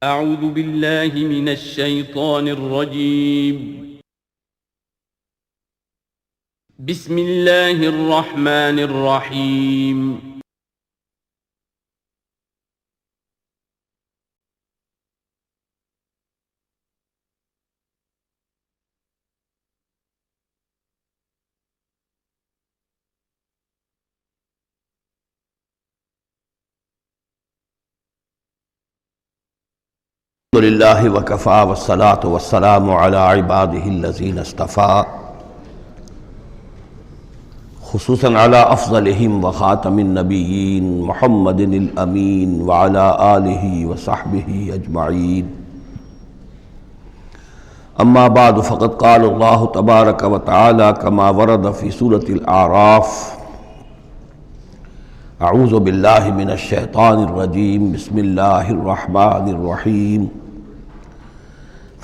اعوذ باللہ من الشیطان الرجیم بسم اللہ الرحمن الرحیم الحمد للہ وکفا والصلاة والسلام علی عباده الذین اصطفا خصوصاً علی افضلہم وخاتم النبیین محمد الامین وعلی آلہ وصحبہ اجمعین اما بعد فقد قال اللہ تبارک وتعالی کما ورد فی سورة الاعراف اعوذ باللہ من الشیطان الرجیم بسم اللہ الرحمن الرحیم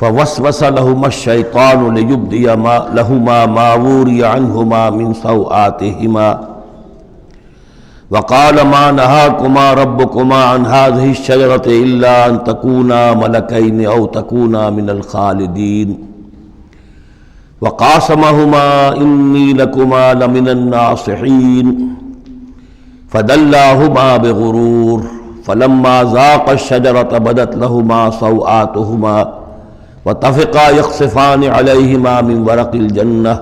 فوسوس لهما الشیطان لیبدی لهما ما وري عنهما من سوآتهما وقال ما نهاكما ربكما عن هذه الشجرة إلا أن تكونا ملكين أو تكونا من الخالدين وقاسمهما إني لكما لمن الناصحين فدلاهما بغرور فلما ذاقا الشجرة بدت لهما سوآتهما وطفقا يخصفان عليهما من ورق الجنة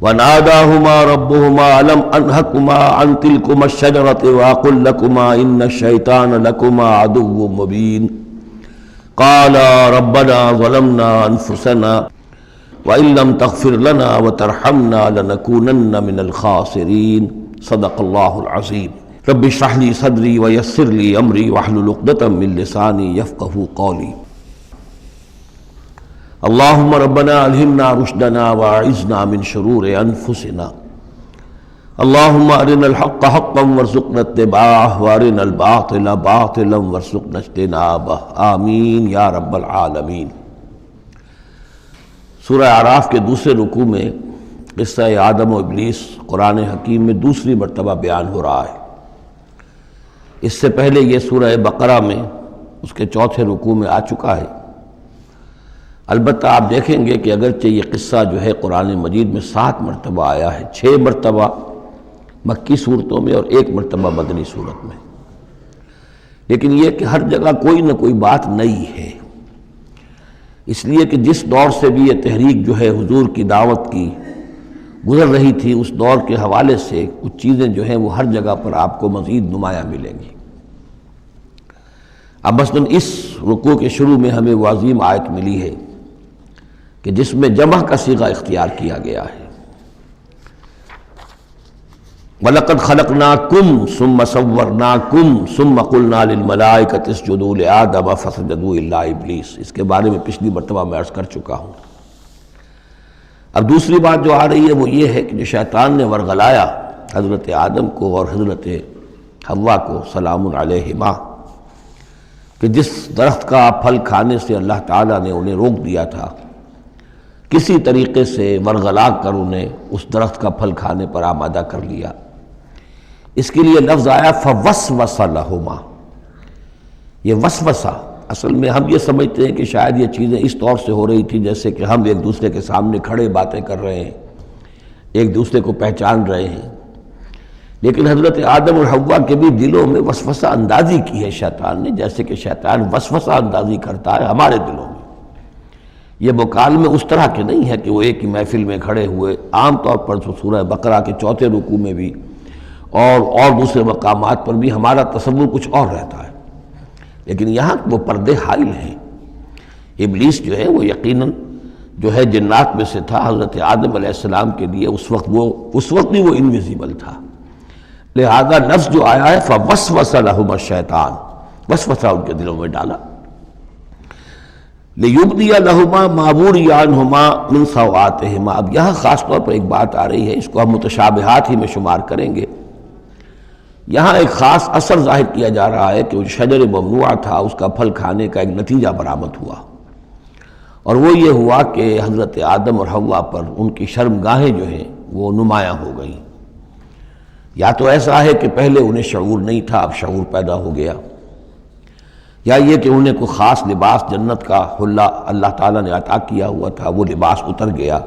وناداهما ربهما ألم أنهكما عن تلكما الشجرة وأقل لكما إن الشيطان لكما عدو مبين قالا ربنا ظلمنا أنفسنا وإن لم تغفر لنا وترحمنا لنكونن من الخاسرين صدق الله العظيم رب اشرح لي صدري ويسر لي أمري واحلل عقدة من لساني يفقهوا قولي اللهم ربنا الہمنا رشدنا واعذنا من شرور انفسنا اللهم ارنا الحق حقا وارزقنا اتباعه وارنا الباطل باطلا وارزقنا اجتنابه آمین یا رب العالمین۔ سورہ اعراف کے دوسرے رکوع میں قصہ آدم و ابلیس قرآن حکیم میں دوسری مرتبہ بیان ہو رہا ہے۔ اس سے پہلے یہ سورہ بقرہ میں اس کے چوتھے رکوع میں آ چکا ہے۔ البتہ آپ دیکھیں گے کہ اگرچہ یہ قصہ جو ہے قرآن مجید میں 7 مرتبہ آیا ہے، 6 مرتبہ مکی صورتوں میں اور 1 مرتبہ مدنی صورت میں، لیکن یہ کہ ہر جگہ کوئی نہ کوئی بات نئی ہے، اس لیے کہ جس دور سے بھی یہ تحریک جو ہے حضور کی دعوت کی گزر رہی تھی، اس دور کے حوالے سے کچھ چیزیں جو ہیں وہ ہر جگہ پر آپ کو مزید نمایاں ملیں گی۔ اب مثلاً اس رکوع کے شروع میں ہمیں وہ عظیم آیت ملی ہے کہ جس میں جمع کا صیغہ اختیار کیا گیا ہے، وَلَقَدْ خَلَقْنَاكُمْ ثُمَّ صَوَّرْنَاكُمْ ثُمَّ قُلْنَا لِلْمَلَائِكَةِ اسْجُدُوا لِآدَمَ فَسَجَدُوا إِلَّا إِبْلِيسَ، اس کے بارے میں پچھلی مرتبہ میں عرض کر چکا ہوں۔ اب دوسری بات جو آ رہی ہے وہ یہ ہے کہ جو شیطان نے ورغلایا حضرت آدم کو اور حضرت حوا کو سلام علیہما، کہ جس درخت کا پھل کھانے سے اللہ تعالیٰ نے انہیں روک دیا تھا، کسی طریقے سے ورغلا کر انہیں اس درخت کا پھل کھانے پر آمادہ کر لیا۔ اس کے لیے لفظ آیا فوسوس لہما۔ یہ وسوسہ اصل میں ہم یہ سمجھتے ہیں کہ شاید یہ چیزیں اس طور سے ہو رہی تھی جیسے کہ ہم ایک دوسرے کے سامنے کھڑے باتیں کر رہے ہیں، ایک دوسرے کو پہچان رہے ہیں، لیکن حضرت آدم اور حوا کے بھی دلوں میں وسوسہ اندازی کی ہے شیطان نے، جیسے کہ شیطان وسوسہ اندازی کرتا ہے ہمارے دلوں میں۔ یہ مکالمے اس طرح کے نہیں ہے کہ وہ ایک ہی محفل میں کھڑے ہوئے، عام طور پر سورہ بقرہ کے چوتھے رکوع میں بھی اور دوسرے مقامات پر بھی ہمارا تصور کچھ اور رہتا ہے، لیکن یہاں وہ پردے حائل ہیں۔ ابلیس جو ہے وہ یقیناً جو ہے جنات میں سے تھا، حضرت آدم علیہ السلام کے لیے اس وقت بھی وہ انویزیبل تھا، لہذا نفس جو آیا ہے فوسوس لہما الشیطان، وسوسہ ان کے دلوں میں ڈالا۔ لیبدی لہما ما وری عنہما من سوآتہما۔ اب یہاں خاص طور پر ایک بات آ رہی ہے، اس کو ہم متشابہات ہی میں شمار کریں گے۔ یہاں ایک خاص اثر ظاہر کیا جا رہا ہے کہ وہ شجر ممنوع تھا، اس کا پھل کھانے کا ایک نتیجہ برآمد ہوا، اور وہ یہ ہوا کہ حضرت آدم اور حوا پر ان کی شرمگاہیں جو ہیں وہ نمایاں ہو گئیں۔ یا تو ایسا ہے کہ پہلے انہیں شعور نہیں تھا، اب شعور پیدا ہو گیا، یا یہ کہ انہیں کوئی خاص لباس جنت کا حلہ اللہ تعالیٰ نے عطا کیا ہوا تھا، وہ لباس اتر گیا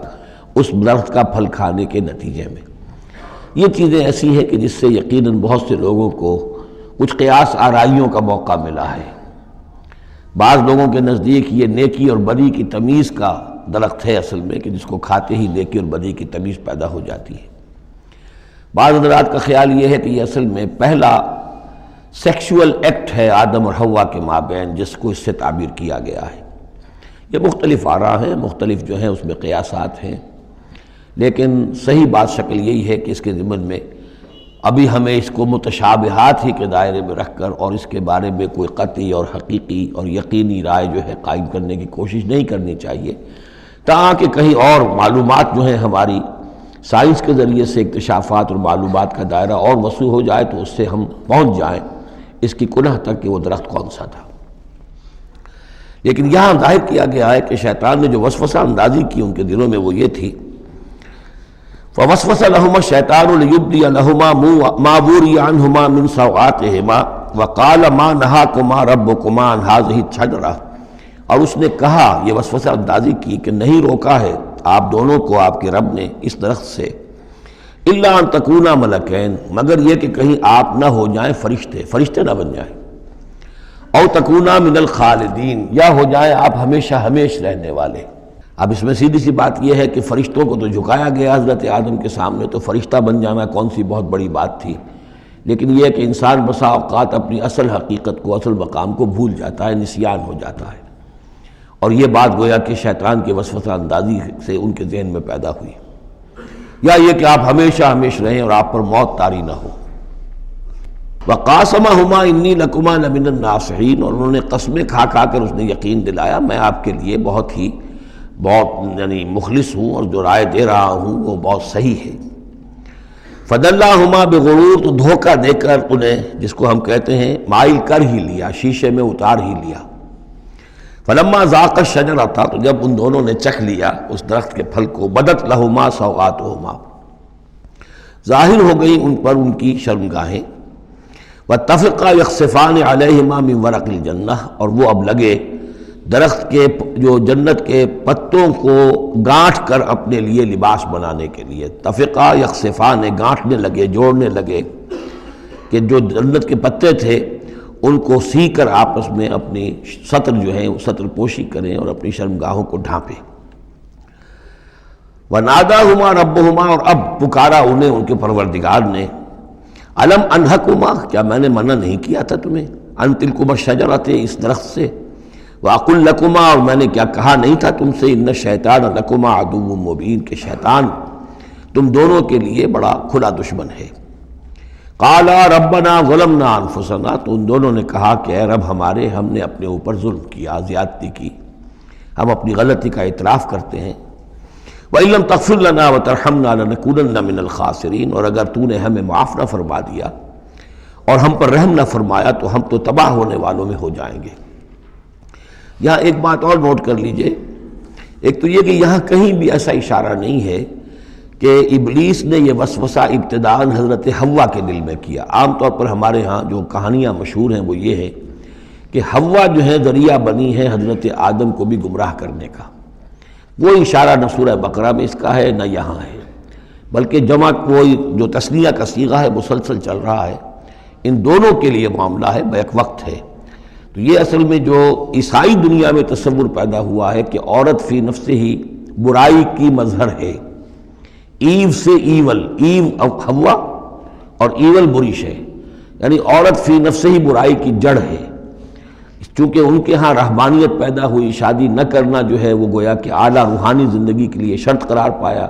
اس درخت کا پھل کھانے کے نتیجے میں۔ یہ چیزیں ایسی ہیں کہ جس سے یقیناً بہت سے لوگوں کو کچھ قیاس آرائیوں کا موقع ملا ہے۔ بعض لوگوں کے نزدیک یہ نیکی اور بدی کی تمیز کا درخت ہے اصل میں، کہ جس کو کھاتے ہی نیکی اور بدی کی تمیز پیدا ہو جاتی ہے۔ بعض حضرات کا خیال یہ ہے کہ یہ اصل میں پہلا سیکشول ایکٹ ہے آدم اور حوا کے مابین، جس کو اس سے تعبیر کیا گیا ہے۔ یہ مختلف آراء ہیں، مختلف جو ہیں اس میں قیاسات ہیں، لیکن صحیح بات شکل یہی ہے کہ اس کے ضمن میں ابھی ہمیں اس کو متشابہات ہی کے دائرے میں رکھ کر اور اس کے بارے میں کوئی قطعی اور حقیقی اور یقینی رائے جو ہے قائم کرنے کی کوشش نہیں کرنی چاہیے، تاکہ کہیں اور معلومات جو ہیں ہماری سائنس کے ذریعے سے اکتشافات اور معلومات کا دائرہ اور وسیع ہو جائے تو اس سے ہم پہنچ جائیں اس کی کنہ تک کہ وہ درخت کون سا تھا۔ لیکن یہاں ظاہر کیا گیا ہے کہ شیطان نے جو وسوسہ اندازی کی ان کے دلوں میں وہ یہ تھی، فَوَسْوَسَ لَهُمَا الشَّيْطَانُ لِيُبْدِيَ لَهُمَا مَا وُرِيَ عَنْهُمَا مِنْ سَوْآتِهِمَا وَقَالَ مَا نَهَاكُمَا رَبُّكُمَا عَنْ هَٰذِهِ الشَّجَرَةِ، اور اس نے کہا، یہ وسوسہ اندازی کی کہ نہیں روکا ہے آپ دونوں کو آپ کے رب نے اس درخت سے، إِلَّا أَن تَكُونَا مَلَكَيْنِ، مگر یہ کہ کہیں آپ نہ ہو جائیں فرشتے نہ بن جائیں، أَوْ تَكُونَا مِنَ الْخَالِدِينَ، یا ہو جائیں آپ ہمیشہ ہمیش رہنے والے۔ اب اس میں سیدھی سی بات یہ ہے کہ فرشتوں کو تو جھکایا گیا حضرت آدم کے سامنے، تو فرشتہ بن جانا کون سی بہت بڑی بات تھی، لیکن یہ کہ انسان بسا اوقات اپنی اصل حقیقت کو، اصل مقام کو بھول جاتا ہے، نسیان ہو جاتا ہے، اور یہ بات گویا کہ شیطان کے وسوسہ اندازی سے ان کے ذہن میں پیدا ہوئی، یا یہ کہ آپ ہمیشہ ہمیش رہیں اور آپ پر موت طاری نہ ہو۔ وَقَاسَمَهُمَا إِنِّي لَكُمَا لَمِنَ النَّاصِحِينَ، اور انہوں نے قسمیں کھا کھا کر اس نے یقین دلایا میں آپ کے لیے بہت یعنی مخلص ہوں، اور جو رائے دے رہا ہوں وہ بہت صحیح ہے۔ فَدَلَّاهُمَا بِغُرُورٍ، تو دھوکہ دے کر انہیں، جس کو ہم کہتے ہیں مائل کر ہی لیا، شیشے میں اتار ہی لیا۔ فَلَمَّا ذَاقَا الشَّجَرَةَ، تو جب ان دونوں نے چکھ لیا اس درخت کے پھل کو، بَدَتْ لَهُمَا سَوْآتُهُمَا، ظاہر ہو گئی ان پر ان کی شرمگاہیں، وَاتَّفَقَا يَخْصِفَانِ عَلَيْهِمَا مِنْ وَرَقِ الْجَنَّةِ، اور وہ اب لگے درخت کے جو جنت کے پتوں کو گانٹھ کر اپنے لیے لباس بنانے کے لیے، تفقا یخصفان، گانٹھنے لگے، جوڑنے لگے، کہ جو جنت کے پتے تھے ان کو سی کر آپس میں اپنی سطر جو ہے سطر پوشی کریں اور اپنی شرمگاہوں کو ڈھانپیں۔ وَنَادَاهُمَا رَبُّهُمَا، اور اب پکارا انہیں ان کے پروردگار نے، أَلَمْ أَنْهَكُمَا، کیا میں نے منع نہیں کیا تھا تمہیں، أَن تِلْكُمَا الشَّجَرَةَ، اس درخت سے، وَأَقُلْ لَكُمَا، اور میں نے کیا کہا نہیں تھا تم سے، إِنَّ الشَّيْطَانَ لَكُمَا عَدُوٌّ مُّبِينٌ، کہ شیطان تم دونوں کے لیے بڑا کھلا دشمن ہے۔ قَالَا رَبَّنَا ظَلَمْنَا أَنفُسَنَا، تو ان دونوں نے کہا کہ اے رب ہمارے، ہم نے اپنے اوپر ظلم کیا، زیادتی کی، ہم اپنی غلطی کا اعتراف کرتے ہیں۔ وَإِن لَّمْ تَغْفِرْ لَنَا وَتَرْحَمْنَا لَنَكُونَنَّ مِنَ الْخَاسِرِينَ، اور اگر تو نے ہمیں معاف نہ فرما دیا اور ہم پر رحم نہ فرمایا تو ہم تو تباہ ہونے والوں میں ہو جائیں گے۔ یہاں ایک بات اور نوٹ کر لیجئے، ایک تو یہ کہ یہاں کہیں بھی ایسا اشارہ نہیں ہے کہ ابلیس نے یہ وسوسہ ابتداءً حضرت حوا کے دل میں کیا۔ عام طور پر ہمارے ہاں جو کہانیاں مشہور ہیں وہ یہ ہے کہ حوا جو ہے ذریعہ بنی ہے حضرت آدم کو بھی گمراہ کرنے کا، وہ اشارہ نہ سورہ بقرہ میں اس کا ہے نہ یہاں ہے، بلکہ جمع کوئی جو تثنیہ کا صیغہ ہے مسلسل چل رہا ہے، ان دونوں کے لیے معاملہ ہے، بیک وقت ہے۔ تو یہ اصل میں جو عیسائی دنیا میں تصور پیدا ہوا ہے کہ عورت فی نفس ہی برائی کی مظہر ہے، ایو سے ایول، ایو حوا اور ایول بری شے، یعنی عورت فی نفس ہی برائی کی جڑ ہے۔ چونکہ ان کے ہاں رہبانیت پیدا ہوئی، شادی نہ کرنا جو ہے وہ گویا کہ اعلیٰ روحانی زندگی کے لیے شرط قرار پایا،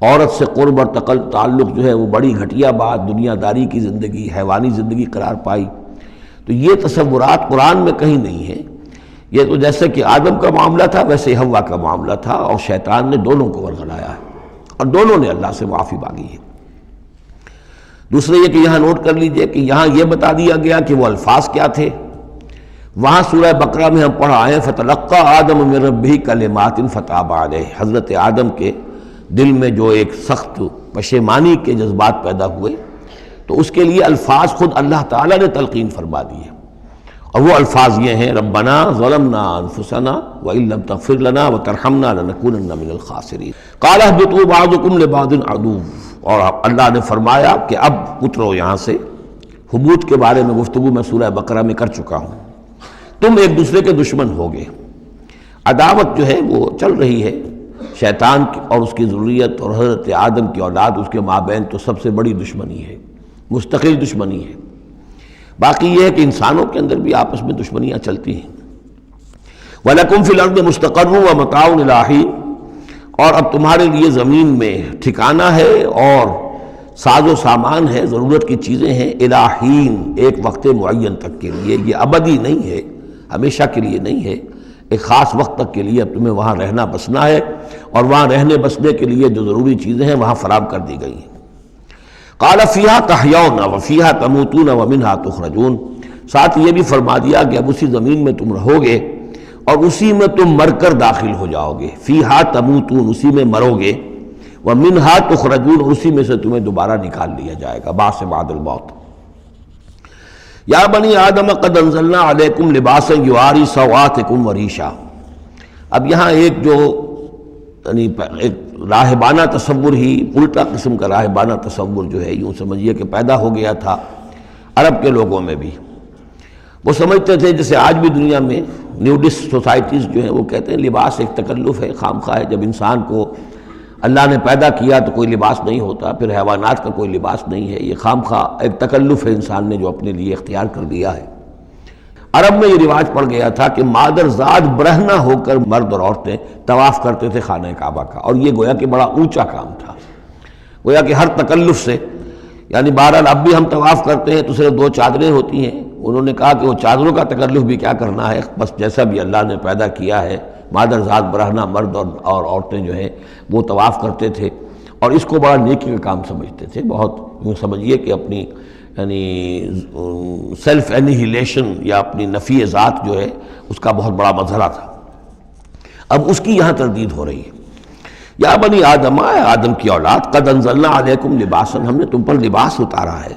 عورت سے قرب اور تعلق جو ہے وہ بڑی گھٹیا بات، دنیا داری کی زندگی، حیوانی زندگی قرار پائی۔ تو یہ تصورات قرآن میں کہیں نہیں ہیں، یہ تو جیسے کہ آدم کا معاملہ تھا ویسے حوا کا معاملہ تھا، اور شیطان نے دونوں کو ورغلایا ہے اور دونوں نے اللہ سے معافی مانگی ہے۔ دوسرے یہ کہ یہاں نوٹ کر لیجئے کہ یہاں یہ بتا دیا گیا کہ وہ الفاظ کیا تھے۔ وہاں سورہ بقرہ میں ہم پڑھا ہے فَتَلَقَّىٰ آدَمُ مِن رَبِّهِ كَلِمَاتٍ فَتَابَ عَلَيْهِ، حضرت آدم کے دل میں جو ایک سخت پشیمانی کے جذبات پیدا ہوئے تو اس کے لیے الفاظ خود اللہ تعالیٰ نے تلقین فرما دیے، اور وہ الفاظ یہ ہیں ربنا ظلمنا انفسنا وان لم تغفر لنا وترحمنا لنکونن من الخاسرین قال اهبطوا بعضكم لبعض عدو، اور اللہ نے فرمایا کہ اب اترو یہاں سے۔ حبوط کے بارے میں گفتگو میں سورہ بقرہ میں کر چکا ہوں۔ تم ایک دوسرے کے دشمن ہوگے، عداوت جو ہے وہ چل رہی ہے، شیطان اور اس کی ذریت اور حضرت آدم کی اولاد، اس کے مابین تو سب سے بڑی دشمنی ہے، مستقل دشمنی ہے۔ باقی یہ ہے کہ انسانوں کے اندر بھی آپس میں دشمنیاں چلتی ہیں۔ وَلَكُمْ فِي الْأَرْضِ مُسْتَقَرٌّ وَمَتَاعٌ إِلَىٰ حِينٍ، اور اب تمہارے لیے زمین میں ٹھکانہ ہے اور ساز و سامان ہے، ضرورت کی چیزیں ہیں، إِلَىٰ حِين، ایک وقت معین تک کے لیے، یہ ابدی نہیں ہے، ہمیشہ کے لیے نہیں ہے، ایک خاص وقت تک کے لیے اب تمہیں وہاں رہنا بسنا ہے، اور وہاں رہنے بسنے کے لیے جو ضروری چیزیں ہیں وہاں فراہم کر دی گئی ہیں۔ قال فیہا تحیون وفیہا تموتون ومنہا تخرجون، ساتھ یہ بھی فرما دیا کہ اب اسی زمین میں تم رہو گے اور اسی میں تم مر کر داخل ہو جاؤ گے، فیہا تموتون، اسی میں مرو گے، ومنہا تخرجون، اور اسی میں سے تمہیں دوبارہ نکال لیا جائے گا بعث بعد الموت۔ یا بنی آدم قد انزلنا علیکم لباسا یواری سوآتکم وریشا، اب یہاں ایک جو یعنی ایک راہبانہ تصور ہی، الٹا قسم کا راہبانہ تصور جو ہے، یوں سمجھیے کہ پیدا ہو گیا تھا عرب کے لوگوں میں بھی۔ وہ سمجھتے تھے جیسے آج بھی دنیا میں نیوڈسٹ سوسائٹیز جو ہیں وہ کہتے ہیں لباس ایک تکلف ہے، خامخواہ ہے، جب انسان کو اللہ نے پیدا کیا تو کوئی لباس نہیں ہوتا، پھر حیوانات کا کوئی لباس نہیں ہے، یہ خامخواہ ایک تکلف ہے انسان نے جو اپنے لیے اختیار کر لیا ہے۔ عرب میں یہ رواج پڑ گیا تھا کہ مادر زاد برہنہ ہو کر مرد اور عورتیں طواف کرتے تھے خانہ کعبہ کا، اور یہ گویا کہ بڑا اونچا کام تھا، گویا کہ ہر تکلف سے، یعنی بہرحال اب بھی ہم طواف کرتے ہیں تو صرف 2 چادریں ہوتی ہیں، انہوں نے کہا کہ وہ چادروں کا تکلف بھی کیا کرنا ہے، بس جیسا بھی اللہ نے پیدا کیا ہے، مادر ذات برہنہ مرد اور عورتیں جو ہیں وہ طواف کرتے تھے، اور اس کو بڑا نیکی کا کام سمجھتے تھے، بہت یوں سمجھیے کہ اپنی یعنی سیلف انہیلیشن یا اپنی نفی ذات جو ہے اس کا بہت بڑا مظہرہ تھا۔ اب اس کی یہاں تردید ہو رہی ہے۔ یا بنی آدم، آدم کی اولاد، قد انزلنا علیکم لباسا، ہم نے تم پر لباس اتارا ہے،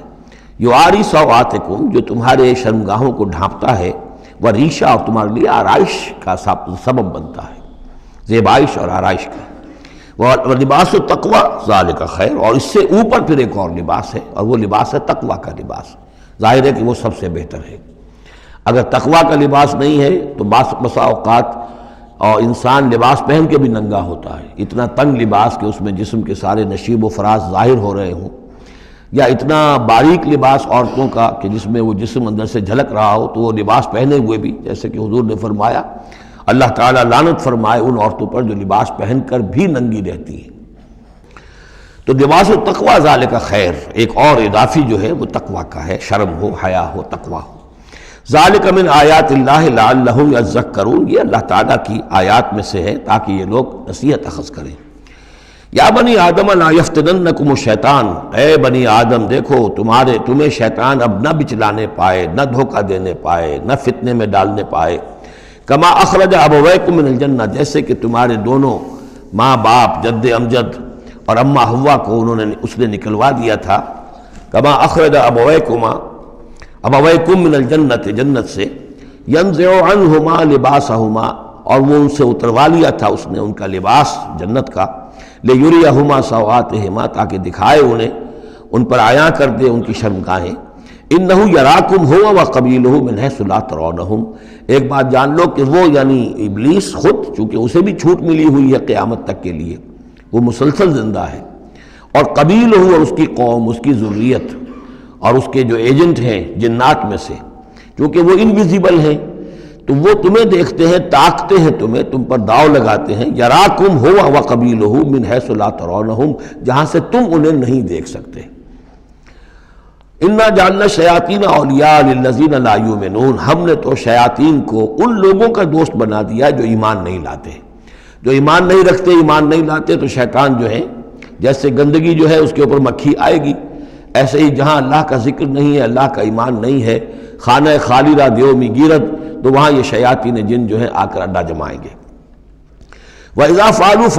یواری سوآتکم، جو تمہارے شرمگاہوں کو ڈھانپتا ہے، وریشا، اور تمہارے لیے آرائش کا سبب بنتا ہے، زیبائش اور آرائش کا، لباس التقوی ذالک خیر، اور اس سے اوپر پھر ایک اور لباس ہے، اور وہ لباس ہے تقوی کا لباس۔ ظاہر ہے کہ وہ سب سے بہتر ہے۔ اگر تقوی کا لباس نہیں ہے تو بسا اوقات اور انسان لباس پہن کے بھی ننگا ہوتا ہے، اتنا تنگ لباس کہ اس میں جسم کے سارے نشیب و فراز ظاہر ہو رہے ہوں، یا اتنا باریک لباس عورتوں کا کہ جس میں وہ جسم اندر سے جھلک رہا ہو، تو وہ لباس پہنے ہوئے بھی، جیسے کہ حضور نے فرمایا، اللہ تعالیٰ لعنت فرمائے ان عورتوں پر جو لباس پہن کر بھی ننگی رہتی ہیں۔ تو لباس التقوی ذالک خیر، ایک اور اضافی جو ہے وہ تقوی کا ہے، شرم ہو، حیا ہو، تقوی ہو۔ ذالک من آیات اللہ لعلہم یذکرون، یہ اللہ تعالیٰ کی آیات میں سے ہے تاکہ یہ لوگ نصیحت اخذ کریں۔ یا بنی آدم لا یفتننکم الشیطان، اے بنی آدم دیکھو تمہیں شیطان اب نہ بچلانے پائے، نہ دھوکہ دینے پائے، نہ فتنے میں ڈالنے پائے، کما اخرج ابویکم من الجنہ، جیسے کہ تمہارے دونوں ماں باپ جد امجد اور اماں حوا کو اس نے نکلوا دیا تھا، کما اخرج ابویکم من الجنۃ، جنت سے، ینزع عنہما لباسہما، اور وہ ان سے اتروا لیا تھا اس نے ان کا لباس جنت کا، لیریہما سوآتہما، تاکہ دکھائے انہیں، ان پر عیاں کر دے ان کی شرمگاہیں۔ انہ یراکم ہو وقبیلہ من حیث لا ترونہم، ایک بات جان لو کہ وہ یعنی ابلیس خود، چونکہ اسے بھی چھوٹ ملی ہوئی ہے قیامت تک کے لیے، وہ مسلسل زندہ ہے، اور قبیلہ اور اس کی قوم، اس کی ذریت اور اس کے جو ایجنٹ ہیں جنات میں سے، چونکہ وہ انویزیبل ہیں تو وہ تمہیں دیکھتے ہیں، تاکتے ہیں تمہیں، تم پر داؤ لگاتے ہیں، یراکم ہو وقبیلہ من حیث لا ترونہم، جہاں سے تم انہیں نہیں دیکھ سکتے۔ انا جعلنا الشیاطین اولیاء للذین لا یؤمنون، ہم نے تو شیاطین کو ان لوگوں کا دوست بنا دیا جو ایمان نہیں لاتے، جو ایمان نہیں رکھتے، ایمان نہیں لاتے، تو شیطان جو ہے جیسے گندگی جو ہے اس کے اوپر مکھی آئے گی، ایسے ہی جہاں اللہ کا ذکر نہیں ہے، اللہ کا ایمان نہیں ہے، خانہ خالی را دیو می گیرت، تو وہاں یہ شیاطین جن جو ہیں آ کر اڈا جمائیں گے۔ وَإِذَا فَعَلُوا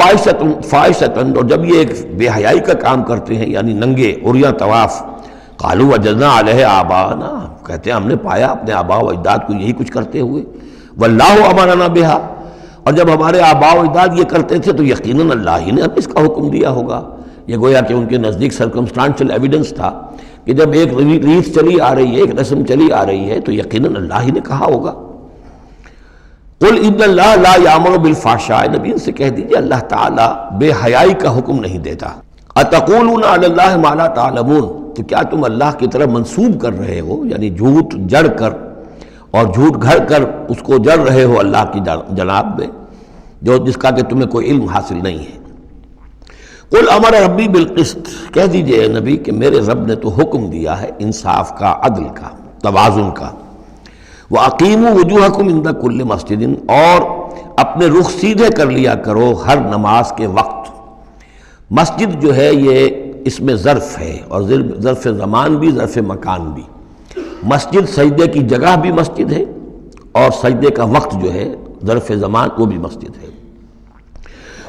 فَاحِشَةً، اور جب یہ ایک بے حیائی کا کام کرتے ہیں، یعنی ننگے عریاں طواف، قالوا وجدنا علیہ آباءنا، کہتے ہیں ہم نے پایا اپنے آباء و اجداد کو یہی کچھ کرتے ہوئے، واللہ امرنا بہا، اور جب ہمارے آباء و اجداد یہ کرتے تھے تو یقیناً اللہ ہی نے ہمیں اس کا حکم دیا ہوگا۔ یہ گویا کہ ان کے نزدیک سرکمسٹانشل ایویڈنس تھا کہ جب ایک ریت چلی آ رہی ہے، ایک رسم چلی آ رہی ہے تو یقیناً اللہ ہی نے کہا ہوگا۔ قل ان اللہ لا یامر بالفحشاء، نبی ان سے کہہ دیجئے اللہ تعالیٰ بے حیائی کا حکم نہیں دیتا۔ اتقولون علی اللہ ما لا تعلمون، تو کیا تم اللہ کی طرف منسوب کر رہے ہو، یعنی جھوٹ جڑ کر اور جھوٹ گھڑ کر اس کو جڑ رہے ہو اللہ کی جناب میں، جو جس کا کہ تمہیں کوئی علم حاصل نہیں ہے۔ قل امر ربی بالقسط، کہہ دیجئے اے نبی کہ میرے رب نے تو حکم دیا ہے انصاف کا، عدل کا، توازن کا۔ وَأَقِيمُوا وُجُوهَكُمْ عِنْدَ كُلِّ مَسْجِدٍ، اور اپنے رخ سیدھے کر لیا کرو ہر نماز کے وقت۔ مسجد جو ہے یہ اس میں ظرف ہے، اور ظرف زمان بھی ظرف مکان بھی۔ مسجد سجدے کی جگہ بھی مسجد ہے، اور سجدے کا وقت جو ہے ظرف زمان وہ بھی مسجد ہے۔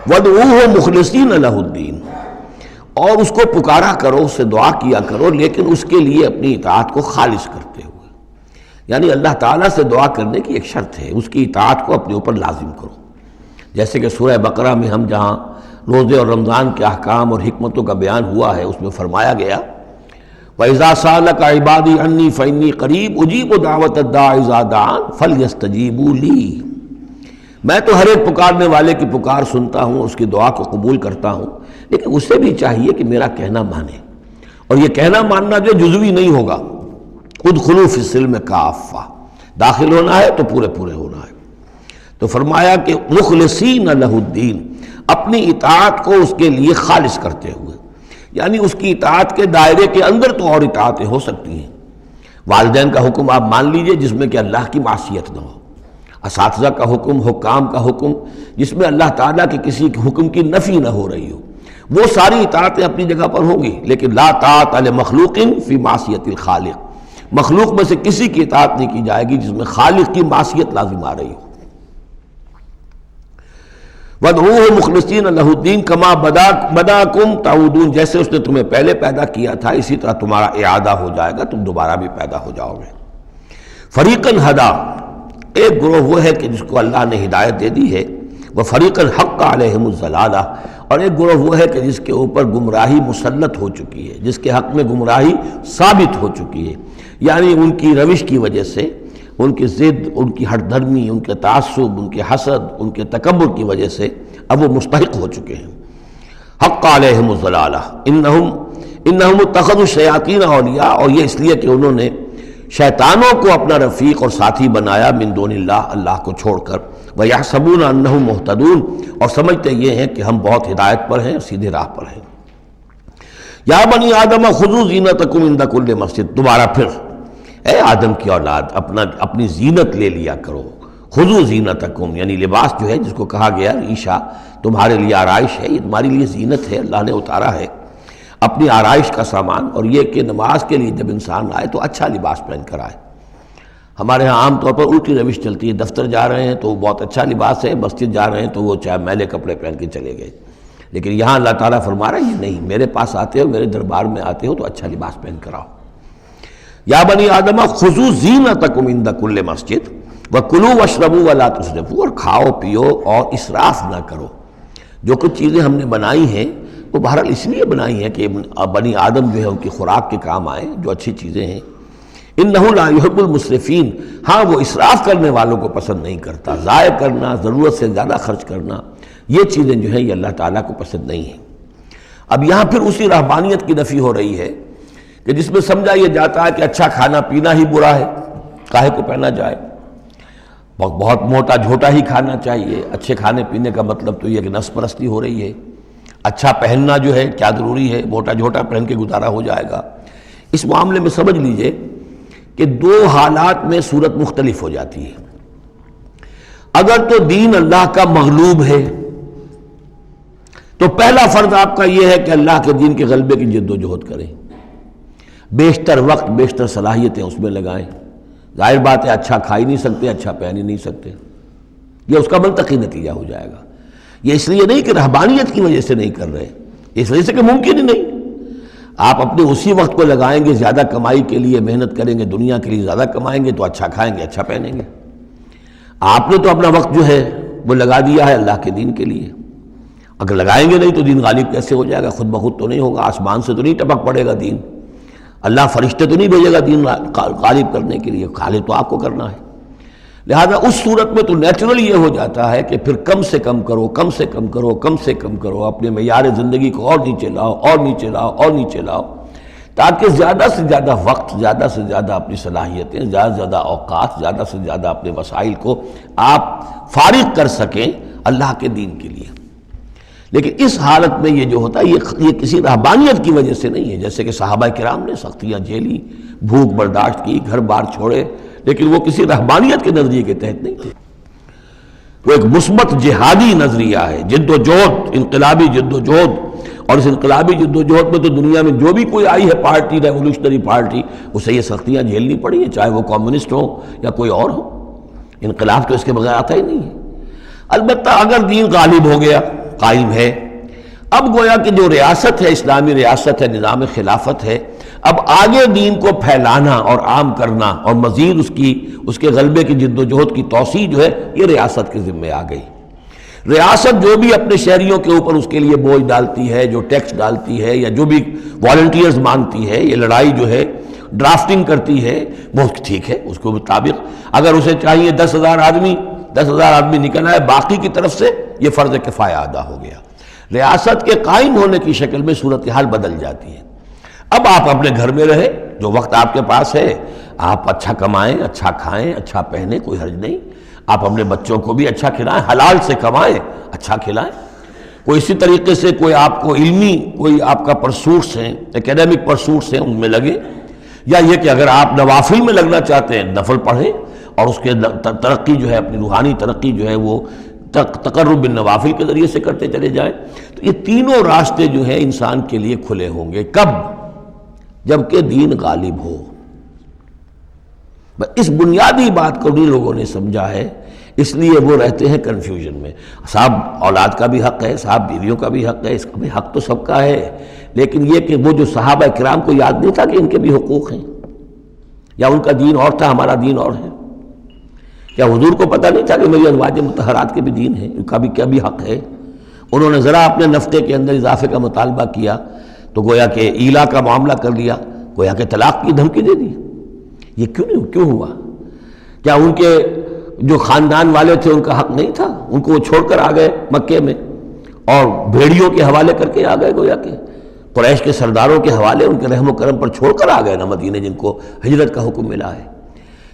وَادْعُوهُ مُخْلِصِينَ لَهُ الدِّينَ، اور اس کو پکارا کرو، اس سے دعا کیا کرو، لیکن اس کے لیے اپنی اطاعت کو خالص کرتے ہوئے، یعنی اللہ تعالیٰ سے دعا کرنے کی ایک شرط ہے، اس کی اطاعت کو اپنے اوپر لازم کرو۔ جیسے کہ سورہ بقرہ میں ہم جہاں روزے اور رمضان کے احکام اور حکمتوں کا بیان ہوا ہے، اس میں فرمایا گیا وَإِذَا سَأَلَكَ عِبَادِي عَنِّي فَإِنِّي قَرِيبٌ أُجِيبُ دَعْوَةَ الدَّاعِ إِذَا دَعَانِ فَلْيَسْتَجِيبُوا لِي، میں تو ہر ایک پکارنے والے کی پکار سنتا ہوں، اس کی دعا کو قبول کرتا ہوں، لیکن اسے بھی چاہیے کہ میرا کہنا مانے، اور یہ کہنا ماننا جو جزوی نہیں ہوگا۔ ادخلوا فی السلم کافہ، داخل ہونا ہے تو پورے پورے ہونا ہے۔ تو فرمایا کہ مخلصین لہ الدین، اپنی اطاعت کو اس کے لیے خالص کرتے ہوئے، یعنی اس کی اطاعت کے دائرے کے اندر تو اور اطاعتیں ہو سکتی ہیں۔ والدین کا حکم آپ مان لیجئے جس میں کہ اللہ کی معصیت نہ ہو، اساتذہ کا حکم، حکام کا حکم جس میں اللہ تعالیٰ کے کسی حکم کی نفی نہ ہو رہی ہو، وہ ساری اطاعتیں اپنی جگہ پر ہوں گی، لیکن لا طاعۃ لمخلوق فی معصیت الخالق، مخلوق میں سے کسی کی اطاعت نہیں کی جائے گی جس میں خالق کی معصیت لازم آ رہی ہو۔ وَادْعُوهُ مُخْلِصِينَ لَهُ الدِّينَ كَمَا بَدَأَكُمْ تَعُودُونَ، جیسے اس نے تمہیں پہلے پیدا کیا تھا اسی طرح تمہارا اعادہ ہو جائے گا، تم دوبارہ بھی پیدا ہو جاؤ گے۔ فَرِيقًا هَدَىٰ، ایک گروہ وہ ہے کہ جس کو اللہ نے ہدایت دے دی ہے، وَفَرِيقًا حَقَّ عَلَيْهِمُ الضَّلَالَةُ، اور ایک گروہ وہ ہے کہ جس کے اوپر گمراہی مسلط ہو چکی ہے، جس کے حق میں گمراہی ثابت ہو چکی ہے، یعنی ان کی روش کی وجہ سے، ان کی ضد، ان کی ہٹ دھرمی، ان کے تعصب، ان کے حسد، ان کے تکبر کی وجہ سے اب وہ مستحق ہو چکے ہیں۔ حق علیہم الضلالہ انہم اتخذوا الشیاطین اولیاء، اور یہ اس لیے کہ انہوں نے شیطانوں کو اپنا رفیق اور ساتھی بنایا من دون اللہ، اللہ کو چھوڑ کر، ویحسبون انہم مہتدون، اور سمجھتے یہ ہیں کہ ہم بہت ہدایت پر ہیں، سیدھے راہ پر ہیں۔ یا بنی آدم خذوا زینتکم عند کل مسجد، دوبارہ پھر اے آدم کی اولاد اپنی زینت لے لیا کرو، خذوا زینتکم، یعنی لباس جو ہے جس کو کہا گیا ریشہ تمہارے لیے آرائش ہے، یہ تمہاری لیے زینت ہے، اللہ نے اتارا ہے اپنی آرائش کا سامان، اور یہ کہ نماز کے لیے جب انسان آئے تو اچھا لباس پہن کر آئے۔ ہمارے ہاں عام طور پر الٹی روش چلتی ہے، دفتر جا رہے ہیں تو بہت اچھا لباس ہے، مسجد جا رہے ہیں تو وہ چاہے میلے کپڑے پہن کے چلے گئے، لیکن یہاں اللہ تعالیٰ فرما رہا ہے یہ نہیں، میرے پاس آتے ہو، میرے دربار میں آتے ہو تو اچھا لباس پہن کر آؤ۔ یا بنی آدم خذوا زینتکم عند کل مسجد وکلوا واشربوا ولا تسرفوا، اور کھاؤ پیو اور اسراف نہ کرو۔ جو کچھ چیزیں ہم نے بنائی ہیں وہ بہرحال اس لیے بنائی ہیں کہ بنی آدم جو ہے ان کی خوراک کے کام آئیں، جو اچھی چیزیں ہیں۔ انہ لا يحب المسرفین، ہاں وہ اسراف کرنے والوں کو پسند نہیں کرتا، ضائع کرنا، ضرورت سے زیادہ خرچ کرنا، یہ چیزیں جو ہیں یہ اللہ تعالیٰ کو پسند نہیں ہیں۔ اب یہاں پھر اسی رہبانیت کی نفی ہو رہی ہے کہ جس میں سمجھا یہ جاتا ہے کہ اچھا کھانا پینا ہی برا ہے، کاہے کو پہنا جائے، بہت موٹا جھوٹا ہی کھانا چاہیے۔ اچھے کھانے پینے کا مطلب تو یہ کہ نفس پرستی ہو رہی ہے۔ اچھا پہننا جو ہے کیا ضروری ہے، موٹا جھوٹا پہن کے گزارا ہو جائے گا۔ اس معاملے میں سمجھ لیجئے کہ دو حالات میں صورت مختلف ہو جاتی ہے۔ اگر تو دین اللہ کا مغلوب ہے تو پہلا فرض آپ کا یہ ہے کہ اللہ کے دین کے غلبے کی جد و جہد کریں، بیشتر وقت بیشتر صلاحیتیں اس میں لگائیں۔ ظاہر بات ہے اچھا کھا ہی نہیں سکتے، اچھا پہن ہی نہیں سکتے، یہ اس کا منطقی نتیجہ ہو جائے گا۔ یہ اس لیے نہیں کہ رہبانیت کی وجہ سے نہیں کر رہے، اس وجہ سے کہ ممکن ہی نہیں۔ آپ اپنے اسی وقت کو لگائیں گے زیادہ کمائی کے لیے، محنت کریں گے دنیا کے لیے، زیادہ کمائیں گے تو اچھا کھائیں گے، اچھا پہنیں گے۔ آپ نے تو اپنا وقت جو ہے وہ لگا دیا ہے اللہ کے دین کے لیے۔ اگر لگائیں گے نہیں تو دین غالب کیسے ہو جائے گا؟ خود بخود تو نہیں ہوگا، آسمان سے تو نہیں ٹپک پڑے گا دین، اللہ فرشتے تو نہیں بھیجے گا دین غالب کرنے کے لیے، غالب تو آپ کو کرنا ہے۔ لہذا اس صورت میں تو نیچرل یہ ہو جاتا ہے کہ پھر کم سے کم کرو، کم سے کم کرو، کم سے کم کرو، اپنے معیار زندگی کو اور نیچے لاؤ، اور نیچے لاؤ، اور نیچے لاؤ، تاکہ زیادہ سے زیادہ وقت، زیادہ سے زیادہ اپنی صلاحیتیں، زیادہ سے زیادہ اوقات، زیادہ سے زیادہ اپنے وسائل کو آپ فارغ کر سکیں اللہ کے دین کے لیے۔ لیکن اس حالت میں یہ جو ہوتا ہے یہ کسی رہبانیت کی وجہ سے نہیں ہے، جیسے کہ صحابہ کرام نے سختیاں جھیلی، بھوک برداشت کی، گھر بار چھوڑے، لیکن وہ کسی رہبانیت کے نظریے کے تحت نہیں تھے، وہ ایک مثبت جہادی نظریہ ہے، جد و جہد، انقلابی جد و جہد۔ اور اس انقلابی جد و جہد میں تو دنیا میں جو بھی کوئی آئی ہے پارٹی، ریولوشنری پارٹی، اسے یہ سختیاں جھیلنی پڑی ہیں، چاہے وہ کمیونسٹ ہو یا کوئی اور ہو۔ انقلاب تو اس کے بغیر آتا ہی نہیں ہے۔ البتہ اگر دین غالب ہو گیا، قائم ہے، اب گویا کہ جو ریاست ہے، اسلامی ریاست ہے، نظام خلافت ہے، اب آگے دین کو پھیلانا اور عام کرنا اور مزید اس کے غلبے کی جد و جہد کی توسیع جو ہے یہ ریاست کے ذمے آ گئی۔ ریاست جو بھی اپنے شہریوں کے اوپر اس کے لیے بوجھ ڈالتی ہے، جو ٹیکس ڈالتی ہے، یا جو بھی والنٹیئرز مانگتی ہے، یہ لڑائی جو ہے ڈرافٹنگ کرتی ہے، وہ ٹھیک ہے، اس کے مطابق اگر اسے چاہیے 10,000 آدمی نکل آئے، باقی کی طرف سے یہ فرض کفایہ ادا ہو گیا۔ ریاست کے قائم ہونے کی شکل میں صورتحال بدل جاتی ہے۔ اب آپ اپنے گھر میں رہیں، جو وقت آپ کے پاس ہے آپ اچھا کمائیں، اچھا کھائیں، اچھا پہنیں، کوئی حرج نہیں۔ آپ اپنے بچوں کو بھی اچھا کھلائیں، حلال سے کمائیں، اچھا کھلائیں۔ کوئی اسی طریقے سے کوئی آپ کو علمی کوئی آپ کا پرسوٹس ہیں، ایکیڈیمک پرسوٹس ہیں، ان میں لگے، یا یہ کہ اگر آپ نوافل میں لگنا چاہتے ہیں نفل پڑھیں اور اس کے ترقی جو ہے، اپنی روحانی ترقی جو ہے وہ تقرب بالنوافل کے ذریعے سے کرتے چلے جائیں۔ تو یہ تینوں راستے جو ہیں انسان کے لیے کھلے ہوں گے۔ کب؟ جبکہ دین غالب ہو۔ اس بنیادی بات کو نہیں لوگوں نے سمجھا ہے، اس لیے وہ رہتے ہیں کنفیوژن میں۔ صاحب اولاد کا بھی حق ہے، صاحب بیویوں کا بھی حق ہے، اس کا بھی حق تو سب کا ہے، لیکن یہ کہ وہ جو صحابہ کرام کو یاد نہیں تھا کہ ان کے بھی حقوق ہیں، یا ان کا دین اور تھا، ہمارا دین اور ہے؟ کیا حضور کو پتہ نہیں تھا کہ میری ازواج مطہرات کے بھی دین ہے، ان کا بھی کیا بھی حق ہے؟ انہوں نے ذرا اپنے نفقے کے اندر اضافے کا مطالبہ کیا تو گویا کہ ایلا کا معاملہ کر لیا، گویا کہ طلاق کی دھمکی دے دی۔ یہ کیوں ہوا؟ کیا ان کے جو خاندان والے تھے ان کا حق نہیں تھا؟ ان کو وہ چھوڑ کر آ گئے مکے میں اور بھیڑیوں کے حوالے کر کے آ گئے، گویا کہ قریش کے سرداروں کے حوالے ان کے رحم و کرم پر چھوڑ کر آ گئے نا مدینے، جن کو ہجرت کا حکم ملا ہے۔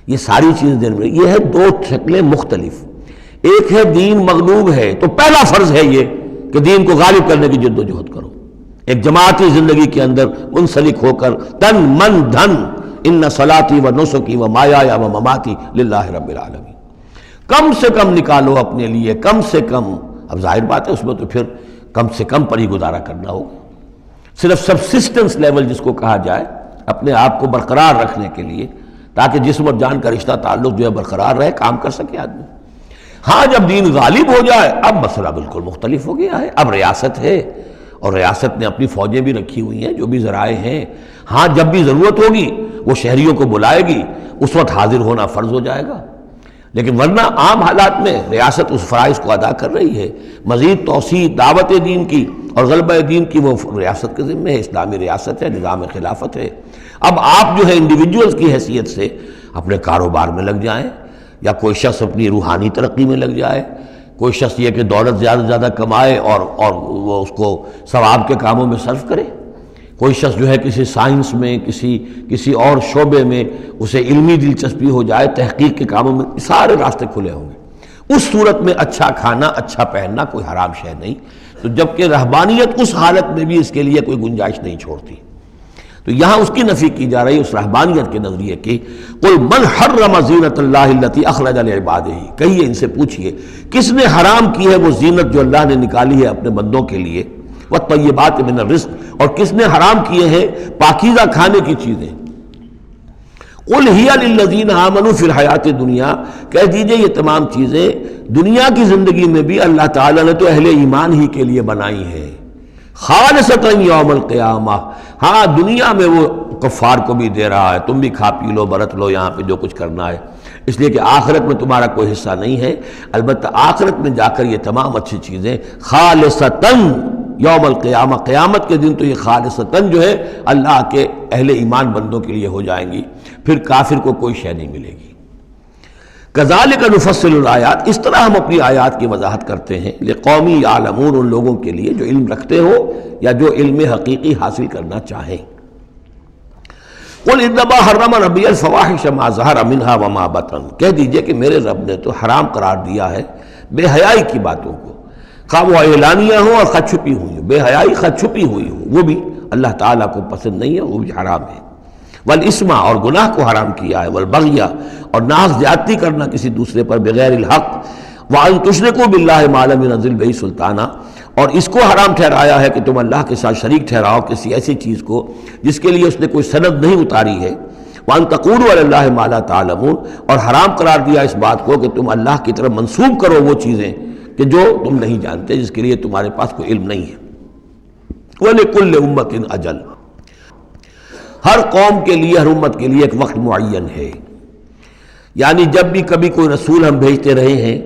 یہ ساری چیز دین میں یہ ہے، دو شکلیں مختلف۔ ایک ہے دین مغلوب ہے تو پہلا فرض ہے یہ کہ دین کو غالب کرنے کی جد و جہد کرو، ایک جماعتی زندگی کے اندر منسلک ہو کر تن من دھن، ان صلاتی و نسکی و مایایا و مماتی للہ رب العالمین، کم سے کم نکالو اپنے لیے، کم سے کم۔ اب ظاہر بات ہے اس میں تو پھر کم سے کم پر ہی گزارا کرنا ہوگا، صرف سبسسٹنس لیول جس کو کہا جائے، اپنے آپ کو برقرار رکھنے کے لیے، تاکہ جسم اور جان کا رشتہ تعلق جو ہے برقرار رہے، کام کر سکے آدمی۔ ہاں جب دین غالب ہو جائے اب مسئلہ بالکل مختلف ہو گیا ہے، اب ریاست ہے اور ریاست نے اپنی فوجیں بھی رکھی ہوئی ہیں، جو بھی ذرائع ہیں، ہاں جب بھی ضرورت ہوگی وہ شہریوں کو بلائے گی، اس وقت حاضر ہونا فرض ہو جائے گا۔ لیکن ورنہ عام حالات میں ریاست اس فرائض کو ادا کر رہی ہے، مزید توسیع دعوت دین کی اور غلبہ دین کی وہ ریاست کے ذمہ ہے، اسلامی ریاست ہے، نظام خلافت ہے۔ اب آپ جو ہے انڈیویجولز کی حیثیت سے اپنے کاروبار میں لگ جائیں، یا کوئی شخص اپنی روحانی ترقی میں لگ جائے، کوئی شخص یہ کہ دولت زیادہ سے زیادہ کمائے اور وہ اس کو ثواب کے کاموں میں صرف کرے، کوئی شخص جو ہے کسی سائنس میں، کسی اور شعبے میں اسے علمی دلچسپی ہو جائے، تحقیق کے کاموں میں، سارے راستے کھلے ہوں گے۔ اس صورت میں اچھا کھانا، اچھا پہننا کوئی حرام شے نہیں، تو جبکہ رہبانیت اس حالت میں بھی اس کے لیے کوئی گنجائش نہیں چھوڑتی، تو یہاں اس کی نفی کی جا رہی ہے اس رہبانیت کے نظریے کی۔ قل من حرم زینت اللہ التی اخرج لعبادہ، کہیے ان سے پوچھئے کس نے حرام کی ہے وہ زینت جو اللہ نے نکالی ہے اپنے بندوں کے لیے، والطیبات من الرزق، اور کس نے حرام کیے ہیں پاکیزہ کھانے کی چیزیں۔ قل ہی للذین آمنوا فی الحیات الدنیا، کہہ دیجئے یہ تمام چیزیں دنیا کی زندگی میں بھی اللہ تعالیٰ نے تو اہل ایمان ہی کے لیے بنائی ہیں، خالصۃ یوم القیامہ، ہاں دنیا میں وہ کفار کو بھی دے رہا ہے، تم بھی کھا پی لو برت لو یہاں پہ جو کچھ کرنا ہے، اس لیے کہ آخرت میں تمہارا کوئی حصہ نہیں ہے، البتہ آخرت میں جا کر یہ تمام اچھی چیزیں خالصۃ یوم القیامہ، قیامت کے دن تو یہ خالصۃ جو ہے اللہ کے اہل ایمان بندوں کے لیے ہو جائیں گی، پھر کافر کو کوئی شے نہیں ملے گی۔ کذالک نفصل الآیات، اس طرح ہم اپنی آیات کی وضاحت کرتے ہیں، لقوم یعلمون، ان لوگوں کے لیے جو علم رکھتے ہو یا جو علم حقیقی حاصل کرنا چاہیں۔ قل انما حرم ربی الفواحش ما ظہر منها وما بطن، کہہ دیجئے کہ میرے رب نے تو حرام قرار دیا ہے بے حیائی کی باتوں کو، خواہ وہ اعلانیہ ہوں اور خود چھپی ہوئی ہوں، بے حیائی خود چھپی ہوئی ہو وہ بھی اللہ تعالیٰ کو پسند نہیں ہے، وہ بھی حرام ہے۔ والاسم، اور گناہ کو حرام کیا ہے، والبغی، اور ناحق زیادتی کرنا کسی دوسرے پر بغیر الحق، وان تشرکوا باللہ ما لم ينزل بہ سلطانا، اور اس کو حرام ٹھہرایا ہے کہ تم اللہ کے ساتھ شریک ٹھہراؤ کسی ایسی چیز کو جس کے لیے اس نے کوئی سند نہیں اتاری ہے، وان تقولوا علی اللہ ما لا تعلمون، اور حرام قرار دیا اس بات کو کہ تم اللہ کی طرف منسوب کرو وہ چیزیں کہ جو تم نہیں جانتے، جس کے لیے تمہارے پاس کوئی علم نہیں ہے۔ وَلِكُلِّ أُمَّةٍ أَجَلٌ، ہر قوم کے لیے، ہر امت کے لیے ایک وقت معین ہے، یعنی جب بھی کبھی کوئی رسول ہم بھیجتے رہے ہیں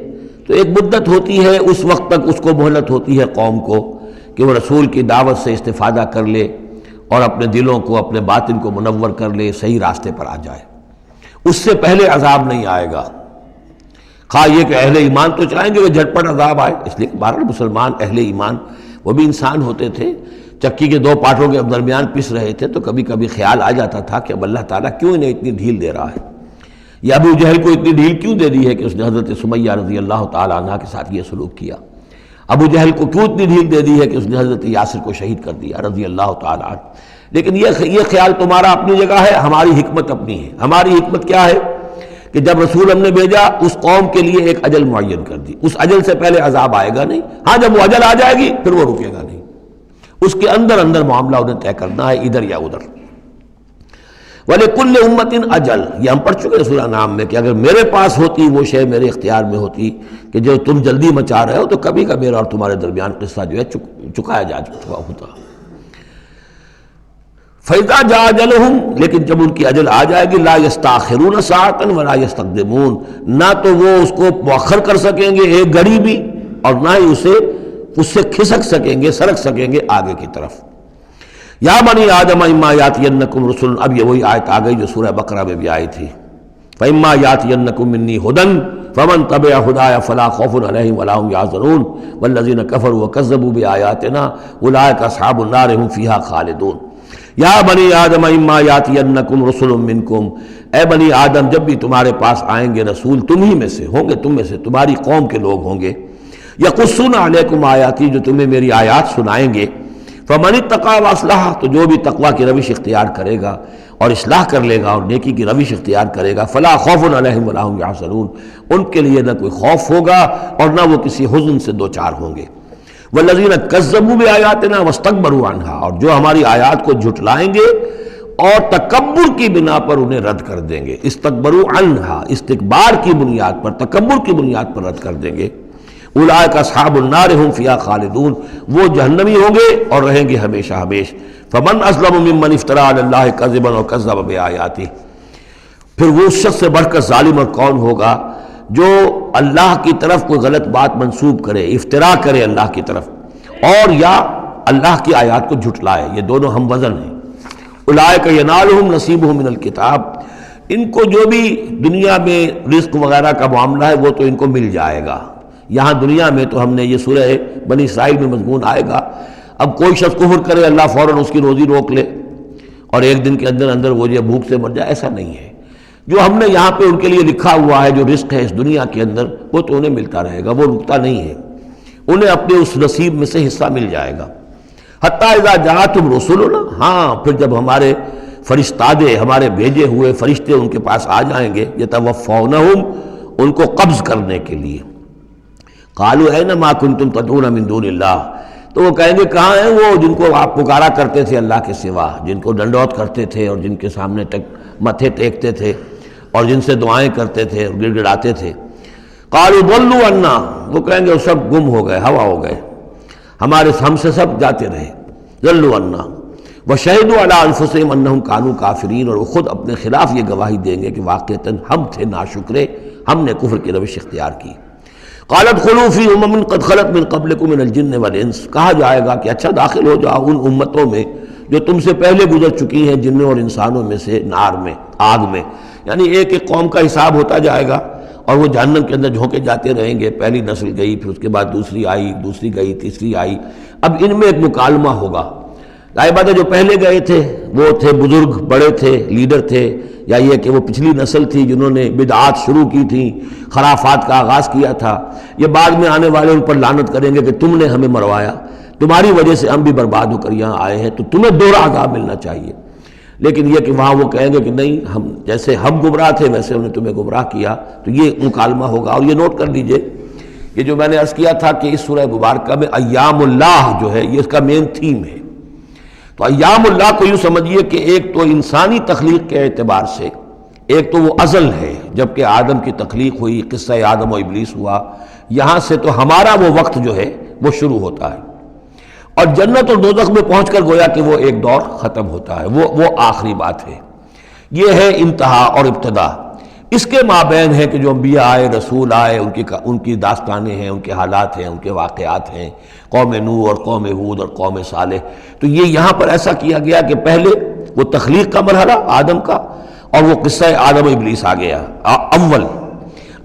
تو ایک مدت ہوتی ہے، اس وقت تک اس کو مہلت ہوتی ہے قوم کو کہ وہ رسول کی دعوت سے استفادہ کر لے اور اپنے دلوں کو، اپنے باطن کو منور کر لے، صحیح راستے پر آ جائے، اس سے پہلے عذاب نہیں آئے گا۔ خواہ یہ کہ اہل ایمان تو چاہیں گے وہ جھٹپٹ عذاب آئے، اس لیے کہ بہرحال مسلمان اہل ایمان وہ بھی انسان ہوتے تھے، چکی کے دو پاٹوں کے درمیان پس رہے تھے تو کبھی کبھی خیال آ جاتا تھا کہ اب اللہ تعالیٰ کیوں انہیں اتنی ڈھیل دے رہا ہے، یا ابو جہل کو اتنی ڈھیل کیوں دے دی ہے کہ اس نے حضرت سمیہ رضی اللہ تعالیٰ عنہ کے ساتھ یہ سلوک کیا، ابو جہل کو کیوں اتنی ڈھیل دے دی ہے کہ اس نے حضرت یاسر کو شہید کر دیا رضی اللہ تعالیٰ عنہ۔ لیکن یہ خیال تمہارا اپنی جگہ ہے، ہماری حکمت اپنی ہے۔ ہماری حکمت کیا ہے کہ جب رسول ہم نے بھیجا اس قوم کے لیے ایک اجل معین کر دی، اس اجل سے پہلے عذاب آئے گا نہیں، ہاں جب وہ اجل آ جائے گی پھر وہ رکے گا نہیں، اس کے اندر اندر معاملہ انہیں طے کرنا ہے، ادھر یا ادھر۔ وَلِكُلِّ أُمَّةٍ أَجَلٌ، یہ ہم پڑھ چکے سورہ انعام میں کہ اگر میرے پاس ہوتی وہ شے، میرے اختیار میں ہوتی کہ جو تم جلدی مچا رہے ہو تو کبھی کا میرا اور تمہارے درمیان قصہ جو ہے چکایا جا چکا ہوتا۔ فَإِذَا جَاءَ أَجَلُهُمْ، لیکن جب ان کی اجل آ جائے گی، لَا يَسْتَأْخِرُونَ سَاعَةً وَلَا يَسْتَقْدِمُونَ، نہ تو وہ اس کو مؤخر کر سکیں گے ایک گھڑی بھی، اور نہ ہی اس سے کھسک سکیں گے، سرک سکیں گے آگے کی طرف۔ یا بنی آدم اما یاتینکم رسل، اب یہ وہی آیت آ گئی جو سورہ بقرہ میں بھی آئی تھی، فاما یاتینکم منی ہدی فمن تبع ہدایا فلا خوف علیہم ولا هم یحزنون والذین کفروا وکذبوا بآیاتنا اولئک اصحاب النار هم فیہا خالدون۔ یا بنی آدم اما یاتینکم رسل منکم، اے بنی آدم جب بھی تمہارے پاس آئیں گے رسول تم ہی میں سے ہوں گے، تم میں سے تمہاری قوم کے لوگ ہوں گے، یقصون علیکم آیاتی، جو تمہیں میری آیات سنائیں گے، فمن اتقی واصلح، تو جو بھی تقوی کی روش اختیار کرے گا اور اصلاح کر لے گا اور نیکی کی روش اختیار کرے گا، فلا خوف علیہم ولا هم یحزنون، ان کے لیے نہ کوئی خوف ہوگا اور نہ وہ کسی حزن سے دوچار ہوں گے۔ والذین کذبوا بآیاتنا واستکبروا عنہا، اور جو ہماری آیات کو جھٹلائیں گے اور تکبر کی بنا پر انہیں رد کر دیں گے، استکبروا عنہا، استکبار کی بنیاد پر، تکبر کی بنیاد پر رد کر دیں گے، اولئک اصحاب النار هم فیہا خالدون، وہ جہنمی ہوں گے اور رہیں گے ہمیشہ ہمیش۔ فمن اظلم ممن افتری علی اللہ کذبا وکذب بآیاتہ، پھر وہ اس شخص سے بڑھ کر ظالم اور کون ہوگا جو اللہ کی طرف کوئی غلط بات منسوب کرے، افترا کرے اللہ کی طرف، اور یا اللہ کی آیات کو جھٹلائے، یہ دونوں ہم وزن ہیں۔ اولئک ینالہم نصیبہم من الکتاب، ان کو جو بھی دنیا میں رزق وغیرہ کا معاملہ ہے وہ تو ان کو مل جائے گا، یہاں دنیا میں تو ہم نے یہ سورہ بنی اسرائیل میں مضمون آئے گا، اب کوئی شخص کفر کرے اللہ فوراً اس کی روزی روک لے اور ایک دن کے اندر اندر وہ یہ بھوک سے مر جائے، ایسا نہیں ہے۔ جو ہم نے یہاں پہ ان کے لیے لکھا ہوا ہے جو رزق ہے اس دنیا کے اندر وہ تو انہیں ملتا رہے گا، وہ رکتا نہیں ہے، انہیں اپنے اس نصیب میں سے حصہ مل جائے گا۔ حتیٰ اذا جاءتہم رسلنا، ہاں پھر جب ہمارے فرشتادے، ہمارے بھیجے ہوئے فرشتے ان کے پاس آ جائیں گے، یتوفونہم، ان کو قبض کرنے کے لیے، قالوا این ما کنتم تدعون من دون اللہ، تو وہ کہیں گے کہاں ہیں وہ جن کو آپ پکارا کرتے تھے اللہ کے سوا، جن کو ڈنڈوت کرتے تھے اور جن کے سامنے متھے ٹیکتے تھے اور جن سے دعائیں کرتے تھے اور گڑ گڑاتے تھے۔ قالوا ضلوا عنا، وہ کہیں گے وہ سب گم ہو گئے، ہوا ہو گئے، ہم سے سب جاتے رہے۔ ضلوا عنا وشہدوا علی انفسہم انہم کانوا کافرین، اور وہ خود اپنے خلاف یہ گواہی دیں گے کہ واقعتاً ہم تھے ناشکرے، ہم نے کفر کی روش اختیار کی۔ قالت خلوا فی امم قد خلت من قبلکم من الجن والانس، کہا جائے گا کہ اچھا داخل ہو جاؤ ان امتوں میں جو تم سے پہلے گزر چکی ہیں جنوں اور انسانوں میں سے، نار میں، آگ میں، یعنی ایک ایک قوم کا حساب ہوتا جائے گا اور وہ جہنم کے اندر جھونکے جاتے رہیں گے۔ پہلی نسل گئی، پھر اس کے بعد دوسری آئی، دوسری گئی، تیسری آئی، اب ان میں ایک مکالمہ ہوگا۔ ظاہر بات ہے جو پہلے گئے تھے وہ تھے بزرگ، بڑے تھے، لیڈر تھے، یا یہ کہ وہ پچھلی نسل تھی جنہوں نے بدعات شروع کی تھیں، خرافات کا آغاز کیا تھا، یہ بعد میں آنے والے ان پر لعنت کریں گے کہ تم نے ہمیں مروایا، تمہاری وجہ سے ہم بھی برباد ہو کر یہاں آئے ہیں، تو تمہیں دوہرا عذاب ملنا چاہیے۔ لیکن یہ کہ وہاں وہ کہیں گے کہ نہیں، ہم جیسے ہم گمراہ تھے ویسے انہوں نے تمہیں گمراہ کیا، تو یہ مکالمہ ہوگا۔ اور یہ نوٹ کر لیجئے کہ جو میں نے عرض کیا تھا کہ اس سورہ مبارکہ میں ایام اللہ جو ہے یہ اس کا مین تھیم ہے۔ تو ایام اللہ کو یوں سمجھیے کہ ایک تو انسانی تخلیق کے اعتبار سے، ایک تو وہ ازل ہے جبکہ آدم کی تخلیق ہوئی، قصہ آدم و ابلیس ہوا، یہاں سے تو ہمارا وہ وقت جو ہے وہ شروع ہوتا ہے، اور جنت اور دوزخ میں پہنچ کر گویا کہ وہ ایک دور ختم ہوتا ہے، وہ آخری بات ہے۔ یہ ہے انتہا اور ابتدا۔ اس کے مابین ہے کہ جو انبیاء آئے، رسول آئے، ان کی داستانیں ہیں، ان کے حالات ہیں، ان کے واقعات ہیں، قوم نوح اور قوم ہود اور قوم صالح۔ تو یہ یہاں پر ایسا کیا گیا کہ پہلے وہ تخلیق کا مرحلہ آدم کا، اور وہ قصہ آدم و ابلیس آ گیا اول۔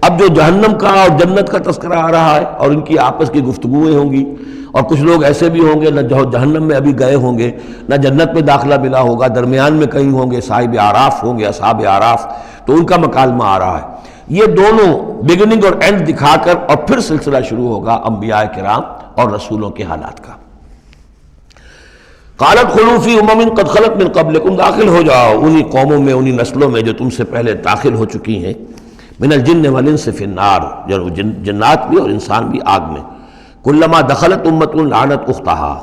اب جو جہنم کا اور جنت کا تذکرہ آ رہا ہے اور ان کی آپس کی گفتگویں ہوں گی، اور کچھ لوگ ایسے بھی ہوں گے نہ جہنم میں ابھی گئے ہوں گے نہ جنت میں داخلہ ملا ہوگا، درمیان میں کہیں ہوں گے، صاحب اعراف ہوں گے، اصحاب اعراف، تو ان کا مکالمہ آ رہا ہے۔ یہ دونوں بگننگ اور اینڈ دکھا کر اور پھر سلسلہ شروع ہوگا انبیاء کرام اور رسولوں کے حالات کا۔ قالت خلوا فی امم قد خلت من قبلکم، داخل ہو جاؤ انہی قوموں میں، انہی نسلوں میں جو تم سے پہلے داخل ہو چکی ہیں، من الجن والانس فی النار، جنات بھی اور انسان بھی آگ میں، کلما دخلت امت لعنت اختہا،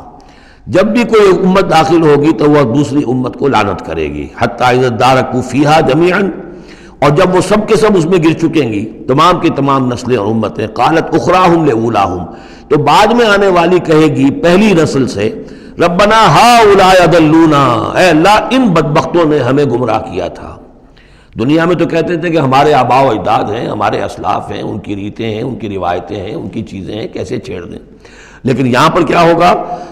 جب بھی کوئی امت داخل ہوگی تو وہ دوسری امت کو لعنت کرے گی، حتی اذا ادارکوا فیہا جمیعا، اور جب وہ سب کے سب اس میں گر چکیں گی، تمام کی تمام نسلیں اور امتیں، قالت اخراہم لاولاہم، تو بعد میں آنے والی کہے گی پہلی نسل سے، ربنا ہؤلاء اضلونا، اے اللہ ان بدبختوں نے ہمیں گمراہ کیا تھا۔ دنیا میں تو کہتے تھے کہ ہمارے آباء و اجداد ہیں، ہمارے اسلاف ہیں، ان کی ریتیں ہیں، ان کی روایتیں ہیں، ان کی چیزیں ہیں، کیسے چھیڑ دیں۔ لیکن یہاں پر کیا ہوگا،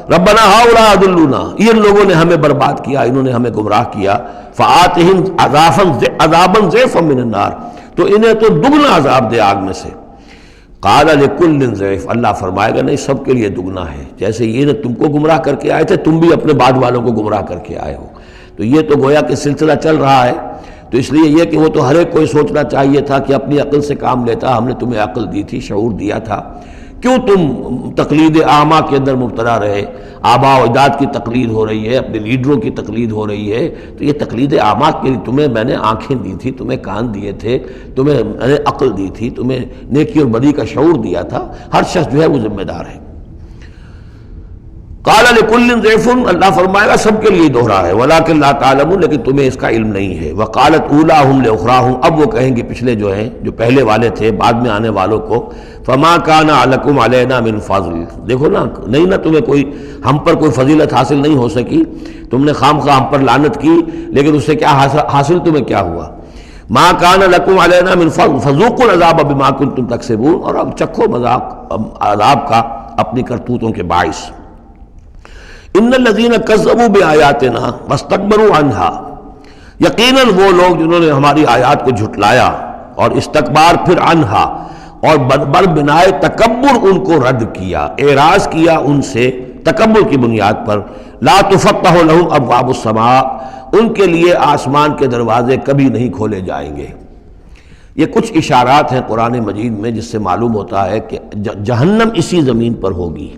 ربنا ہؤلاء اضلونا، ان لوگوں نے ہمیں برباد کیا، انہوں نے ہمیں گمراہ کیا، فآتہم عذابا ضعفا من النار، تو انہیں تو دگنا عذاب دے آگ میں سے۔ قال لکل ضعف، اللہ فرمائے گا نہیں، سب کے لیے دگنا ہے، جیسے یہ نے تم کو گمراہ کر کے آئے تھے، تم بھی اپنے بعد والوں کو گمراہ کر کے آئے ہو۔ تو یہ تو گویا کہ سلسلہ چل رہا ہے، تو اس لیے یہ کہ وہ تو ہر ایک کو سوچنا چاہیے تھا کہ اپنی عقل سے کام لیتا، ہم نے تمہیں عقل دی تھی، شعور دیا تھا، کیوں تم تقلید اعمیٰ کے اندر مبتلا رہے؟ آباء و اجداد کی تقلید ہو رہی ہے، اپنے لیڈروں کی تقلید ہو رہی ہے، تو یہ تقلید اعمیٰ کے لیے تمہیں میں نے آنکھیں دی تھی، تمہیں کان دیے تھے، تمہیں میں نے عقل دی تھی، تمہیں نیکی اور بدی کا شعور دیا تھا، ہر شخص جو ہے وہ ذمہ دار ہے۔ قال لکل ضعف، اللہ فرمائے گا سب کے لیے دوہرا ہے، ولکن لا تعلمون، لیکن تمہیں اس کا علم نہیں ہے۔ وقالت اولاہم لاخراہم، اب وہ کہیں گے پچھلے جو ہیں، جو پہلے والے تھے، بعد میں آنے والوں کو، فما کان لکم علینا من فضل، دیکھو نا، نہیں نا تمہیں کوئی، ہم پر کوئی فضیلت حاصل نہیں ہو سکی، تم نے خام خواہ ہم پر لعنت کی، لیکن اس سے کیا حاصل تمہیں کیا ہوا؟ ما کان لکم علینا من فضل فذوقوا العذاب بما کنتم تکسبون، اور اب چکھو مذاق عذاب کا اپنی کرتوتوں کے باعث۔ ان الذین کذبوا بآیاتنا واستکبروا عنہا، یقیناً وہ لوگ جنہوں نے ہماری آیات کو جھٹلایا اور استکبار پھر عنہا، اور بر بنائے تکبر ان کو رد کیا، اعراض کیا ان سے تکبر کی بنیاد پر، لا تفتح لهم ابواب السماء، ان کے لیے آسمان کے دروازے کبھی نہیں کھولے جائیں گے۔ یہ کچھ اشارات ہیں قرآن مجید میں جس سے معلوم ہوتا ہے کہ جہنم اسی زمین پر ہوگی،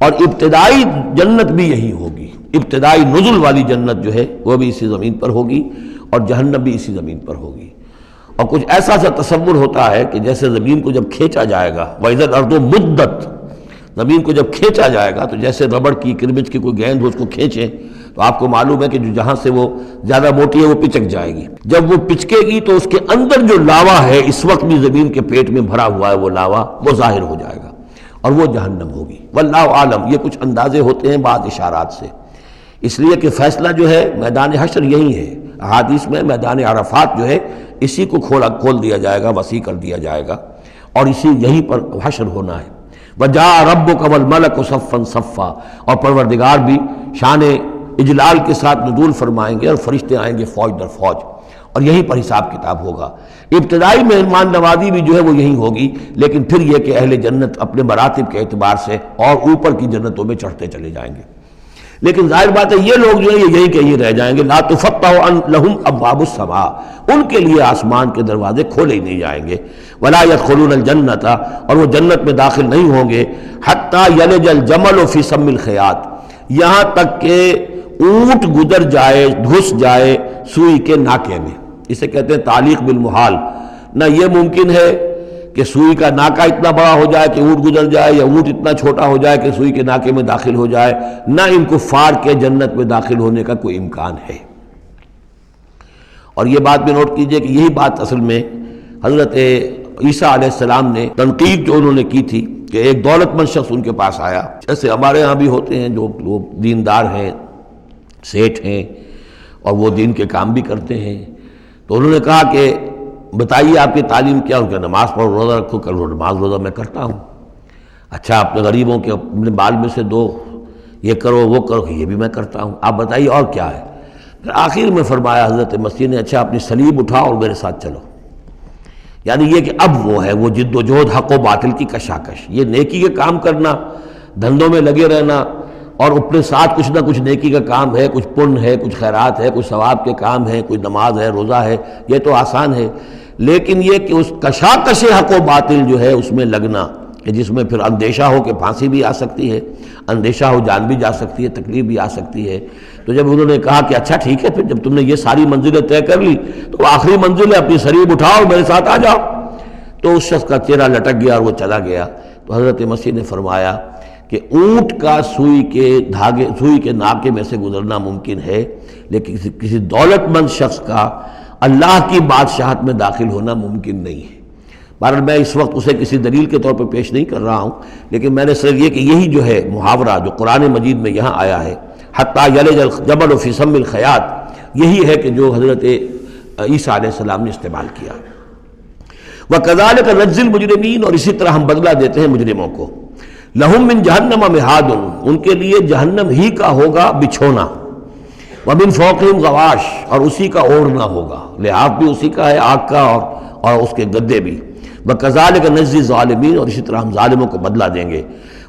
اور ابتدائی جنت بھی یہی ہوگی، ابتدائی نزل والی جنت جو ہے وہ بھی اسی زمین پر ہوگی، اور جہنم بھی اسی زمین پر ہوگی۔ اور کچھ ایسا سا تصور ہوتا ہے کہ جیسے زمین کو جب کھینچا جائے گا، وَإِذَا الْأَرْضُ مُدَّتْ، زمین کو جب کھینچا جائے گا تو جیسے ربڑ کی کرمچ کی کوئی گیند ہو اس کو کھینچیں تو آپ کو معلوم ہے کہ جو جہاں سے وہ زیادہ موٹی ہے وہ پچک جائے گی، جب وہ پچکے گی تو اس کے اندر جو لاوا ہے اس وقت بھی زمین کے پیٹ میں بھرا ہوا ہے، وہ لاوا وہ ظاہر ہو جائے گا، اور وہ جہنم ہوگی۔ واللہ عالم، یہ کچھ اندازے ہوتے ہیں بعض اشارات سے، اس لیے کہ فیصلہ جو ہے میدان حشر یہی ہے۔ احادیث میں میدان عرفات جو ہے اسی کو کھول دیا جائے گا، وسیع کر دیا جائے گا، اور اسی یہیں پر حشر ہونا ہے۔ وجاء ربک والملک صفا صفا، اور پروردگار بھی شان اجلال کے ساتھ نزول فرمائیں گے اور فرشتے آئیں گے فوج در فوج، اور یہیں پر حساب کتاب ہوگا۔ ابتدائی مہمان نوازی بھی جو ہے وہ یہی ہوگی، لیکن پھر یہ کہ اہل جنت اپنے مراتب کے اعتبار سے اور اوپر کی جنتوں میں چڑھتے چلے جائیں گے، لیکن ظاہر بات ہے یہ لوگ جو ہے یہ یہی کہ یہ رہ جائیں گے۔ لا تفتح لہم ابواب السماء، ان کے لیے آسمان کے دروازے کھولے ہی نہیں جائیں گے۔ ولا يدخلون الجنت، اور وہ جنت میں داخل نہیں ہوں گے۔ حتی یلج الجمل فی سم الخیاط، یہاں تک کہ اونٹ گزر جائے، گھس جائے سوئی کے ناکے میں۔ اسے کہتے ہیں تعلیق بالمحال، نہ یہ ممکن ہے کہ سوئی کا ناکا اتنا بڑا ہو جائے کہ اونٹ گزر جائے، یا اونٹ اتنا چھوٹا ہو جائے کہ سوئی کے ناکے میں داخل ہو جائے، نہ ان کفار کے جنت میں داخل ہونے کا کوئی امکان ہے۔ اور یہ بات بھی نوٹ کیجئے کہ یہی بات اصل میں حضرت عیسیٰ علیہ السلام نے تنقید جو انہوں نے کی تھی کہ ایک دولت مند شخص ان کے پاس آیا، جیسے ہمارے ہاں بھی ہوتے ہیں جو لوگ دیندار ہیں، سیٹھ ہیں، اور وہ دین کے کام بھی کرتے ہیں، تو انہوں نے کہا کہ بتائیے آپ کی تعلیم کیا ہو؟ کہ نماز پڑھو، روزہ رکھو۔ کہ نماز روزہ میں کرتا ہوں۔ اچھا اپنے غریبوں کے اپنے بال میں سے دو، یہ کرو وہ کرو، یہ بھی میں کرتا ہوں، آپ بتائیے اور کیا ہے؟ پھر آخر میں فرمایا حضرت مسیح نے، اچھا اپنی صلیب اٹھاؤ اور میرے ساتھ چلو۔ یعنی یہ کہ اب وہ ہے وہ جد و جہد، حق و باطل کی کشاکش، یہ نیکی کے کام کرنا، دھندوں میں لگے رہنا، اور اپنے ساتھ کچھ نہ کچھ نیکی کا کام ہے، کچھ پن ہے، کچھ خیرات ہے، کچھ ثواب کے کام ہے، کوئی نماز ہے، روزہ ہے، یہ تو آسان ہے۔ لیکن یہ کہ اس کشاکش حق و باطل جو ہے اس میں لگنا، کہ جس میں پھر اندیشہ ہو کہ پھانسی بھی آ سکتی ہے، اندیشہ ہو جان بھی جا سکتی ہے، تکلیف بھی آ سکتی ہے۔ تو جب انہوں نے کہا کہ اچھا ٹھیک ہے، پھر جب تم نے یہ ساری منزلیں طے کر لی تو آخری منزل ہے اپنی صلیب اٹھاؤ میرے ساتھ آ جاؤ۔ تو اس شخص کا چہرہ لٹک گیا اور وہ چلا گیا۔ تو حضرت مسیح نے فرمایا کہ اونٹ کا سوئی کے ناکے میں سے گزرنا ممکن ہے، لیکن کسی دولت مند شخص کا اللہ کی بادشاہت میں داخل ہونا ممکن نہیں ہے۔ بہرحال میں اس وقت اسے کسی دلیل کے طور پر پیش نہیں کر رہا ہوں، لیکن میں نے صرف یہ کہ یہی جو ہے محاورہ جو قرآن مجید میں یہاں آیا ہے، حتیٰ یلج الجمل فی سم الخیاط، یہی ہے کہ جو حضرت عیسیٰ علیہ السلام نے استعمال کیا۔ وَكَذَلِكَ نَجْزِي الْمُجْرِمِينَ، اور اسی طرح ہم بدلہ دیتے ہیں مجرموں کو۔ لَهُم مِّن جَهَنَّمَ مِہَادٌ، ان کے لیے جہنم ہی کا ہوگا بچھونا، وَمِن فَوْقِهِمْ غَوَاشٍ، اور اسی کا اوڑھنا ہوگا، لحاف بھی اسی کا ہے، آگ کا اور اس کے گدے بھی۔ وَكَذَلِكَ نَجْزِي الظَّالِمِينَ، اور اسی طرح ہم ظالموں کو بدلہ دیں گے۔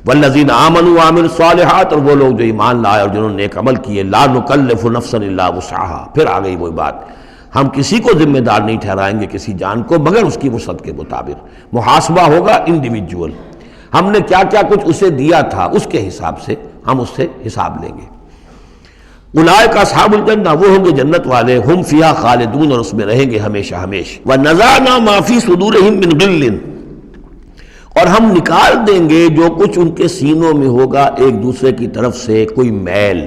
وَالَّذِينَ آمَنُوا وَعَمِلُوا الصَّالِحَاتِ، اور وہ لوگ جو ایمان لائے اور جنہوں نے نیک عمل کیے، لَا نُكَلِّفُ نَفْسًا إِلَّا وُسْعَهَا، پھر آ گئی وہی بات، ہم کسی کو ذمہ دار نہیں ٹھہرائیں گے کسی جان کو مگر اس کی وسعت کے مطابق۔ محاسبہ ہوگا انڈیویجول، ہم نے کیا کیا کچھ اسے دیا تھا اس کے حساب سے ہم اس سے حساب لیں گے۔ اولئک اصحاب الجنہ، وہ ہوں گے جنت والے، ہم فیہا خالدون، اور اس میں رہیں گے ہمیشہ ہمیشہ۔ وَنَزَعْنَا مَا فِي صُدُورِهِم مِّن غِلٍّ، اور ہم نکال دیں گے جو کچھ ان کے سینوں میں ہوگا ایک دوسرے کی طرف سے کوئی میل۔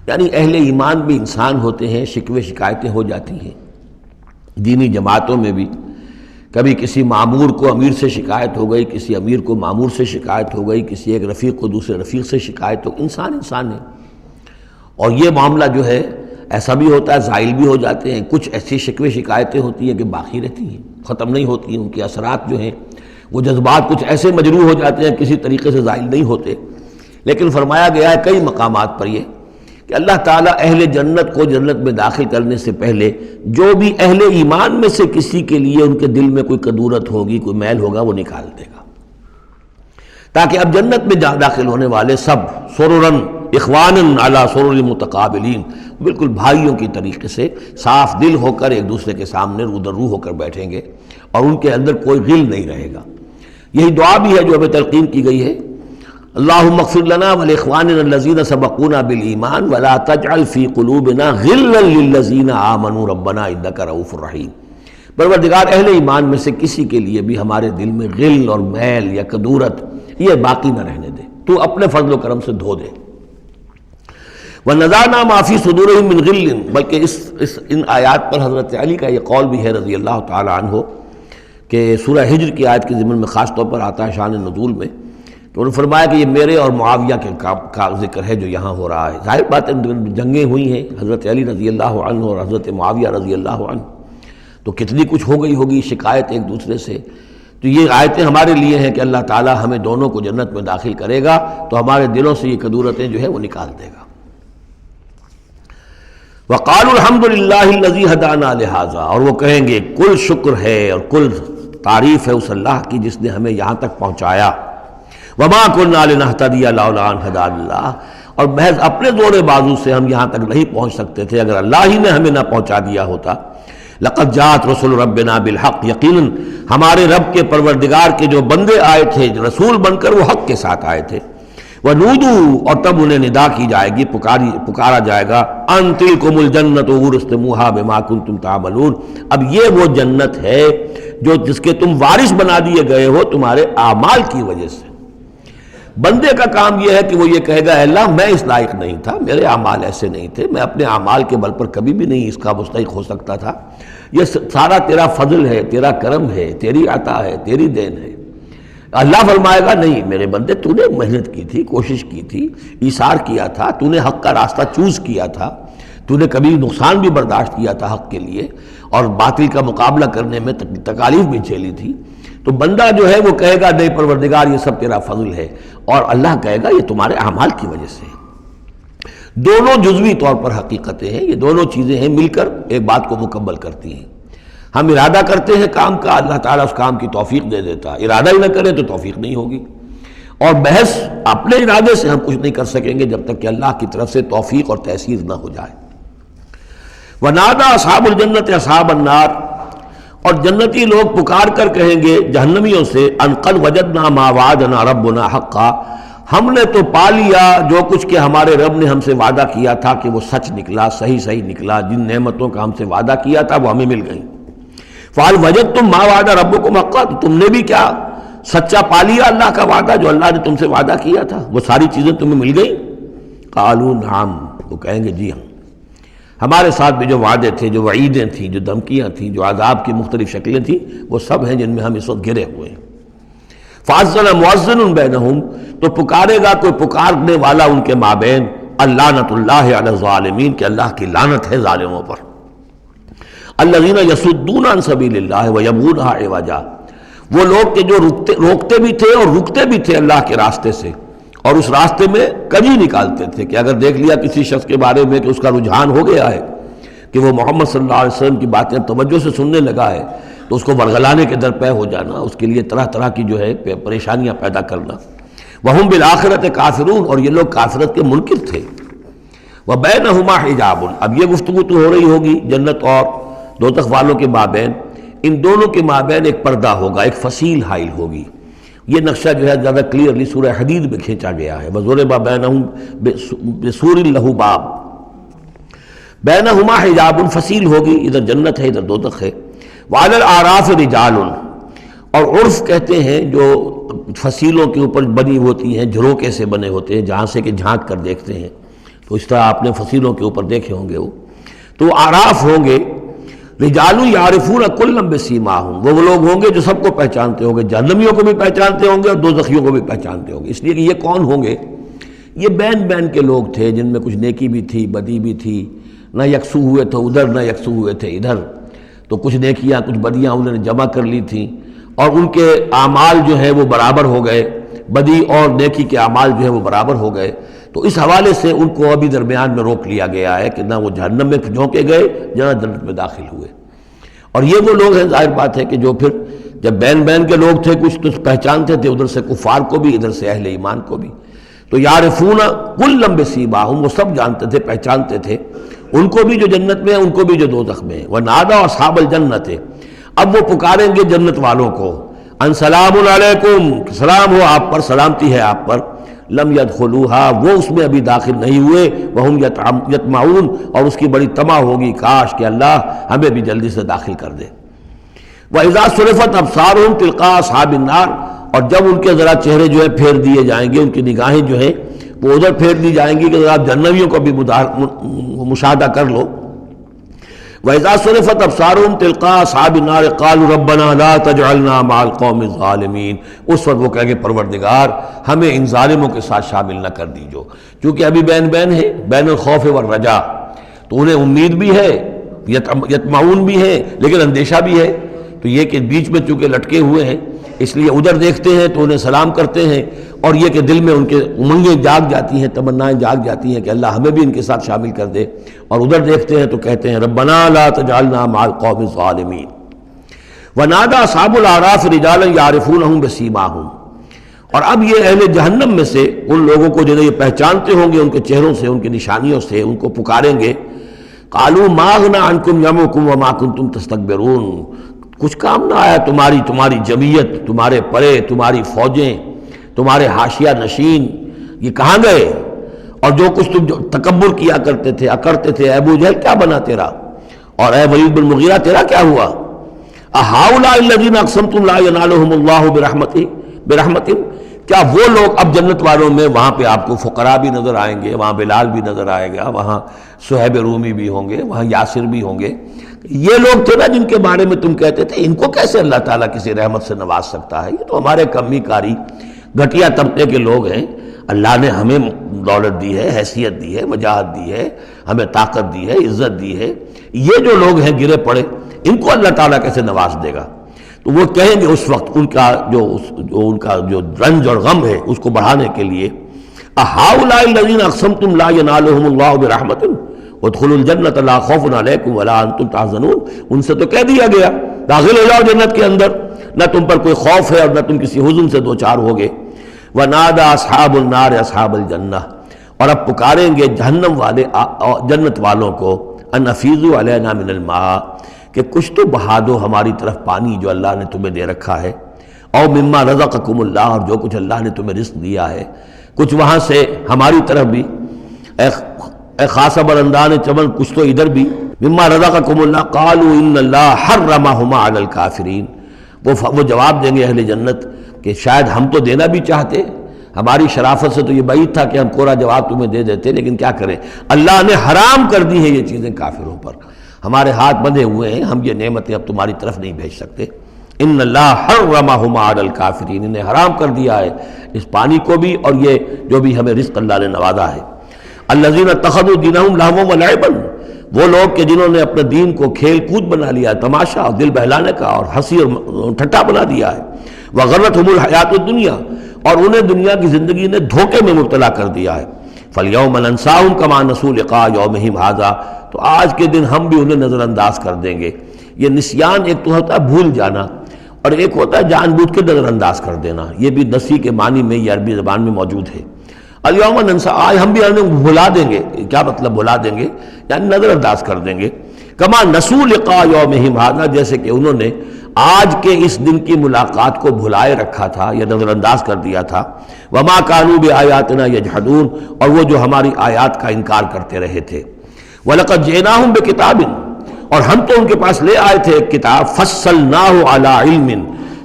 یعنی اہل ایمان بھی انسان ہوتے ہیں، شکوے شکایتیں ہو جاتی ہیں، دینی جماعتوں میں بھی کبھی کسی معمور کو امیر سے شکایت ہو گئی، کسی امیر کو معمور سے شکایت ہو گئی، کسی ایک رفیق کو دوسرے رفیق سے شکایت ہو، انسان ہے۔ اور یہ معاملہ جو ہے ایسا بھی ہوتا ہے، زائل بھی ہو جاتے ہیں، کچھ ایسی شکوے شکایتیں ہوتی ہیں کہ باقی رہتی ہیں، ختم نہیں ہوتی ہیں، ان کے اثرات جو ہیں وہ جذبات کچھ ایسے مجروح ہو جاتے ہیں کسی طریقے سے زائل نہیں ہوتے۔ لیکن فرمایا گیا ہے کئی مقامات پر یہ کہ اللہ تعالیٰ اہل جنت کو جنت میں داخل کرنے سے پہلے جو بھی اہل ایمان میں سے کسی کے لیے ان کے دل میں کوئی کدورت ہوگی، کوئی میل ہوگا، وہ نکال دے گا، تاکہ اب جنت میں داخل ہونے والے سب سررن اخوانن علی سرر متقابلین، بالکل بھائیوں کی طریقے سے صاف دل ہو کر ایک دوسرے کے سامنے رو در رو ہو کر بیٹھیں گے، اور ان کے اندر کوئی غل نہیں رہے گا۔ یہی دعا بھی ہے جو ہمیں تلقین کی گئی ہے، اللہم اغفر لنا ولاخواننا الذین سبقونا بالایمان ولا تجعل فی قلوبنا غلا للذین آمنوا ربنا انک رؤوف رحیم۔ پروردگار اہل ایمان میں سے کسی کے لیے بھی ہمارے دل میں غل اور میل یا کدورت یہ باقی نہ رہنے دے، تو اپنے فضل و کرم سے دھو دے۔ وَنَزَعْنَا مَا فِي صُدُورِهِم مِّن غِلٍّ، بلکہ ان آیات پر حضرت علی کا یہ قول بھی ہے رضی اللہ تعالی عنہ کہ سورہ ہجر کی آیت کے ضمن میں خاص طور پر آتا ہے شان نزول میں، تو انہوں نے فرمایا کہ یہ میرے اور معاویہ کے کا ذکر ہے جو یہاں ہو رہا ہے۔ ظاہر بات ہے جنگیں ہوئی ہیں حضرت علی رضی اللہ عنہ اور حضرت معاویہ رضی اللہ عنہ، تو کتنی کچھ ہو گئی ہوگی شکایت ایک دوسرے سے۔ تو یہ آیتیں ہمارے لیے ہیں کہ اللہ تعالیٰ ہمیں دونوں کو جنت میں داخل کرے گا تو ہمارے دلوں سے یہ کدورتیں جو ہے وہ نکال دے گا۔ وَقَالُوا الْحَمْدُ لِلَّهِ الَّذِي هَدَانَا لِهَذَا، اور وہ کہیں گے کل شکر ہے اور کل تعریف ہے اس اللہ کی جس نے ہمیں یہاں تک پہنچایا۔ وَمَا كُنَّا لِنَهْتَدِيَ لَوْلَا أَنْ هَدَانَا اللَّهُ، اور محض اپنے زور بازو سے ہم یہاں تک نہیں پہنچ سکتے تھے اگر اللہ ہی نے ہمیں نہ پہنچا دیا ہوتا۔ لَقَدْ جَاءَتْ رُسُلُ رَبِّنَا بِالْحَقِّ، یقیناً ہمارے رب کے پروردگار کے جو بندے آئے تھے رسول بن کر وہ حق کے ساتھ آئے تھے۔ وَنُودُوا، اور تب انہیں ندا کی جائے گی، پکارا جائے گا، أَن تِلْكُمُ الْجَنَّةُ أُورِثْتُمُوهَا بِمَا كُنتُمْ تَعْمَلُونَ، اب یہ وہ جنت ہے جو جس کے تم وارث بنا دیے گئے ہو تمہارے اعمال کی وجہ سے۔ بندے کا کام یہ ہے کہ وہ یہ کہے گا اے اللہ میں اس لائق نہیں تھا، میرے اعمال ایسے نہیں تھے، میں اپنے اعمال کے بل پر کبھی بھی نہیں اس کا مستحق ہو سکتا تھا، یہ سارا تیرا فضل ہے، تیرا کرم ہے، تیری عطا ہے، تیری دین ہے۔ اللہ فرمائے گا نہیں میرے بندے، تو نے محنت کی تھی، کوشش کی تھی، ایثار کیا تھا، تو نے حق کا راستہ چوز کیا تھا، تو نے کبھی نقصان بھی برداشت کیا تھا حق کے لیے اور باطل کا مقابلہ کرنے میں تکالیف بھی جھیلی تھی۔ تو بندہ جو ہے وہ کہے گا نہیں پروردگار یہ سب تیرا فضل ہے، اور اللہ کہے گا یہ تمہارے اعمال کی وجہ سے ہے۔ دونوں جزوی طور پر حقیقتیں ہیں، یہ دونوں چیزیں ہیں مل کر ایک بات کو مکمل کرتی ہیں۔ ہم ارادہ کرتے ہیں کام کا، اللہ تعالیٰ اس کام کی توفیق دے دیتا ہے، ارادہ ہی نہ کرے تو توفیق نہیں ہوگی، اور محض اپنے ارادے سے ہم کچھ نہیں کر سکیں گے جب تک کہ اللہ کی طرف سے توفیق اور تحصیل نہ ہو جائے۔ وَنَادَىٰ أَصْحَابُ الْجَنَّةِ أَصْحَابَ النَّارِ، اور جنتی لوگ پکار کر کہیں گے جہنمیوں سے أَن قَدْ وَجَدْنَا مَا وَعَدَنَا رَبُّنَا حَقًّا، ہم نے تو پا لیا جو کچھ کہ ہمارے رب نے ہم سے وعدہ کیا تھا کہ وہ سچ نکلا، صحیح نکلا، جن نعمتوں کا ہم سے وعدہ کیا تھا وہ ہمیں مل گئیں۔ فَهَلْ وَجَدْتُم مَّا وَعَدَ رَبُّكُمْ حَقًّا، تم نے بھی کیا سچا پا لیا اللہ کا وعدہ جو اللہ نے تم سے وعدہ کیا تھا، وہ ساری چیزیں تمہیں مل گئیں؟ قالوا نعم، وہ کہیں گے جی ہاں، ہمارے ساتھ بھی جو وعدے تھے، جو وعیدیں تھیں، جو دھمکیاں تھیں، جو عذاب کی مختلف شکلیں تھیں، وہ سب ہیں جن میں ہم اس وقت گھرے ہوئے ہیں۔ فَأَذَّنَ مُؤَذِّنٌ بَيْنَهُمْ، تو پکارے گا کوئی پکارنے والا ان کے مابین، اللعنۃ اللہ علی الظالمین، کہ اللہ کی لعنت ہے ظالموں پر۔ الذین یصدون عن سبیل اللہ ویبغونہا عوجا، وہ لوگ کہ جو روکتے بھی تھے اور رکتے بھی تھے اللہ کے راستے سے، اور اس راستے میں کجی نکالتے تھے کہ اگر دیکھ لیا کسی شخص کے بارے میں کہ اس کا رجحان ہو گیا ہے کہ وہ محمد صلی اللہ علیہ وسلم کی باتیں توجہ سے سننے لگا ہے، تو اس کو ورگلانے کے درپے ہو جانا، اس کے لیے طرح طرح کی جو ہے پریشانیاں پیدا کرنا۔ وہم بالآخرۃ کافرون، اور یہ لوگ کافرت کے منکر تھے۔ وبینہما حجاب، اب یہ گفتگو تو ہو رہی ہوگی جنت اور دوزخ والوں کے مابین، ان دونوں کے مابین ایک پردہ ہوگا، ایک فصیل حائل ہوگی۔ یہ نقشہ جو ہے زیادہ کلیئرلی سورہ حدید میں کھینچا گیا ہے، وَضُرِبَ بَيْنَهُمْ بِسُورٍ لَهُ بَابٌ، بینہما حجاب، فصیل ہوگی، ادھر جنت ہے ادھر دوزخ ہے۔ وعلی الاعراف رجال، اور عرف کہتے ہیں جو فصیلوں کے اوپر بنی ہوتی ہیں، جھروکے سے بنے ہوتے ہیں جہاں سے کہ جھانک کر دیکھتے ہیں، تو اس طرح آپ نے فصیلوں کے اوپر دیکھے ہوں گے، تو اعراف ہوں گے۔ رجال یعرفون کلا بسیماہم، وہ لوگ ہوں گے جو سب کو پہچانتے ہوں گے، جہنمیوں کو بھی پہچانتے ہوں گے اور دوزخیوں کو بھی پہچانتے ہوں گے۔ اس لیے کہ یہ کون ہوں گے؟ یہ بین بین کے لوگ تھے جن میں کچھ نیکی بھی تھی، بدی بھی تھی، نہ یکسو ہوئے تھے ادھر نہ یکسو ہوئے تھے ادھر، تو کچھ نیکیاں کچھ بدیاں انہوں نے جمع کر لی تھیں، اور ان کے اعمال جو ہیں وہ برابر ہو گئے، بدی اور نیکی کے اعمال جو ہیں وہ برابر ہو گئے۔ تو اس حوالے سے ان کو ابھی درمیان میں روک لیا گیا ہے کہ نہ وہ جہنم میں جھونکے گئے نہ جنت میں داخل ہوئے۔ اور یہ وہ لوگ ہیں، ظاہر بات ہے کہ جو پھر جب بین بین کے لوگ تھے کچھ تو پہچانتے تھے ادھر سے کفار کو بھی ادھر سے اہل ایمان کو بھی، تو یعرفون کلا بسیماہم، وہ سب جانتے تھے پہچانتے تھے، ان کو بھی جو جنت میں ہیں ان کو بھی جو دوزخ میں ہیں۔ وَنَادَىٰ أَصْحَابَ الْجَنَّةِ، اب وہ پکاریں گے جنت والوں کو، ان سلام علیکم، سلام ہو آپ پر، سلامتی ہے آپ پر، لم يدخلوها، وہ اس میں ابھی داخل نہیں ہوئے، وہم یطمعون، اور اس کی بڑی طمع ہوگی کاش کہ اللہ ہمیں بھی جلدی سے داخل کر دے۔ وَإِذَا صُرِفَتْ أَبْصَارُهُمْ تِلْقَاءَ أَصْحَابِ النَّارِ، اور جب ان کے ذرا چہرے جو ہے پھیر دیے جائیں گے، ان کی نگاہیں جو ہیں وہ ادھر پھیر دی جائیں گی کہ ذرا جہنمیوں کو بھی مشاہدہ کر لو۔ وَإِذَا صُرِفَتْ أَبْصَارُهُمْ تِلْقَاءَ أَصْحَابِ النَّارِ قَالُوا رَبَّنَا لَا تَجْعَلْنَا مَعَ الْقَوْمِ الظَّالِمِينَ۔ اس وقت وہ کہیں گے پروردگار ہمیں ان ظالموں کے ساتھ شامل نہ کر دیجو، کیونکہ ابھی بین ہے، بین الخوف والرجا، تو انہیں امید بھی ہے، یطمعون بھی ہے، لیکن اندیشہ بھی ہے، تو یہ کہ بیچ میں چونکہ لٹکے ہوئے ہیں اس لیے ادھر دیکھتے ہیں تو انہیں سلام کرتے ہیں، اور یہ کہ دل میں ان کے امنگیں جاگ جاتی ہیں، تمنائیں جاگ جاتی ہیں کہ اللہ ہمیں بھی ان کے ساتھ شامل کر دے، اور ادھر دیکھتے ہیں تو کہتے ہیں ربنا لا تجعلنا مع القوم الظالمین۔ ونادى اصحاب الاعراف رجالا يعرفونهم بسیماہم، اور اب یہ اہل جہنم میں سے ان لوگوں کو جنہیں یہ پہچانتے ہوں گے ان کے چہروں سے، ان کی نشانیوں سے، ان کو پکاریں گے، قالوا ما اغنى عنكم جمعكم وما كنتم تستكبرون، کچھ کام نہ آیا تمہاری جمعیت، تمہارے پرے، تمہاری فوجیں، تمہارے حاشیہ نشین، یہ کہاں گئے؟ اور جو کچھ تم تکبر کیا کرتے تھے، اکڑتے تھے، ابو جہل کیا بنا تیرا، اور اے ولید بن مغیرہ تیرا کیا ہوا؟ اہؤلاء الذین اقسمتم لا ینالهم اللہ برحمت، کیا وہ لوگ اب جنت والوں میں وہاں پہ آپ کو فقراء بھی نظر آئیں گے، وہاں بلال بھی نظر آئے گا، وہاں صہیب رومی بھی ہوں گے، وہاں یاسر بھی ہوں گے، یہ لوگ تھے نا جن کے بارے میں تم کہتے تھے ان کو کیسے اللہ تعالیٰ کسی رحمت سے نواز سکتا ہے، یہ تو ہمارے کمی کاری گھٹیا طبقے کے لوگ ہیں، اللہ نے ہمیں دولت دی ہے، حیثیت دی ہے، وجاہت دی ہے، ہمیں طاقت دی ہے، عزت دی ہے، یہ جو لوگ ہیں گرے پڑے ان کو اللہ تعالیٰ کیسے نواز دے گا؟ تو وہ کہیں گے اس وقت ان کا جو رنج اور غم ہے اس کو بڑھانے کے لیے، اہؤلاء الذین اقسمتم لا ینالهم اللہ برحمت ادخلوا الجنۃ لا خوف علیکم ولا انتم تحزنون، ان سے تو کہہ دیا گیا داخل ہو جاؤ جنت کے اندر، نہ تم پر کوئی خوف ہے اور نہ تم کسی حزن سے دوچار ہوگے۔ ونادى اصحاب النار اصحاب الجنہ، اور اب پکاریں گے جہنم والے جنت والوں کو، ان افیضوا علینا من الماء، کہ کچھ تو بہا دو ہماری طرف پانی جو اللہ نے تمہیں دے رکھا ہے، او مما رزقکم اللہ، اور جو کچھ اللہ نے تمہیں رزق دیا ہے کچھ وہاں سے ہماری طرف بھی، اے خاص برندان چمن کچھ تو ادھر بھی، مما رزقکم اللہ، قالوا ان اللہ حرمہما علی الکافرین، وہ جواب دیں گے اہل جنت کہ شاید ہم تو دینا بھی چاہتے، ہماری شرافت سے تو یہ بعید تھا کہ ہم کوڑا جواب تمہیں دے دیتے، لیکن کیا کریں اللہ نے حرام کر دی ہے یہ چیزیں کافروں پر، ہمارے ہاتھ بندھے ہوئے ہیں، ہم یہ نعمتیں اب تمہاری طرف نہیں بھیج سکتے۔ ان اللہ حرمہما علی الکافرین، انہیں حرام کر دیا ہے اس پانی کو بھی اور یہ جو بھی ہمیں رزق اللہ نے نوازا ہے۔ الذین اتخذوا دینہم لہوا ولعبا، وہ لوگ کہ جنہوں نے اپنے دین کو کھیل کود بنا لیا، تماشا اور دل بہلانے کا اور ہنسی اور ٹھٹا بنا دیا ہے، وغرتہم الحیات الدنیا، اور انہیں دنیا کی زندگی نے دھوکے میں مبتلا کر دیا ہے۔ فَالْيَوْمَ نَنْسَاهُمْ كَمَا نَسُوا لِقَاءَ يَوْمِهِمْ هَٰذَا، تو آج کے دن ہم بھی انہیں نظر انداز کر دیں گے۔ یہ نسیان ایک تو ہوتا ہے بھول جانا، اور ایک ہوتا ہے جان بوجھ کے نظر انداز کر دینا، یہ بھی نسی کے معنی میں یہ عربی زبان میں موجود ہے۔ الیوم ننسا، آج ہم بھی انہیں بھلا دیں گے، کیا مطلب بھلا دیں گے؟ یعنی نظر انداز کر دیں گے، کما نسوا لقاء یومہم ھذا، جیسے کہ انہوں نے آج کے اس دن کی ملاقات کو بھلائے رکھا تھا یا نظر انداز کر دیا تھا۔ وما کانوا بآیاتنا یجحدون، اور وہ جو ہماری آیات کا انکار کرتے رہے تھے۔ وَلَقَدْ جِئْنَاهُمْ بِكِتَابٍ، اور ہم تو ان کے پاس لے آئے تھے ایک کتاب، فَصَّلْنَاهُ عَلَىٰ عِلْمٍ،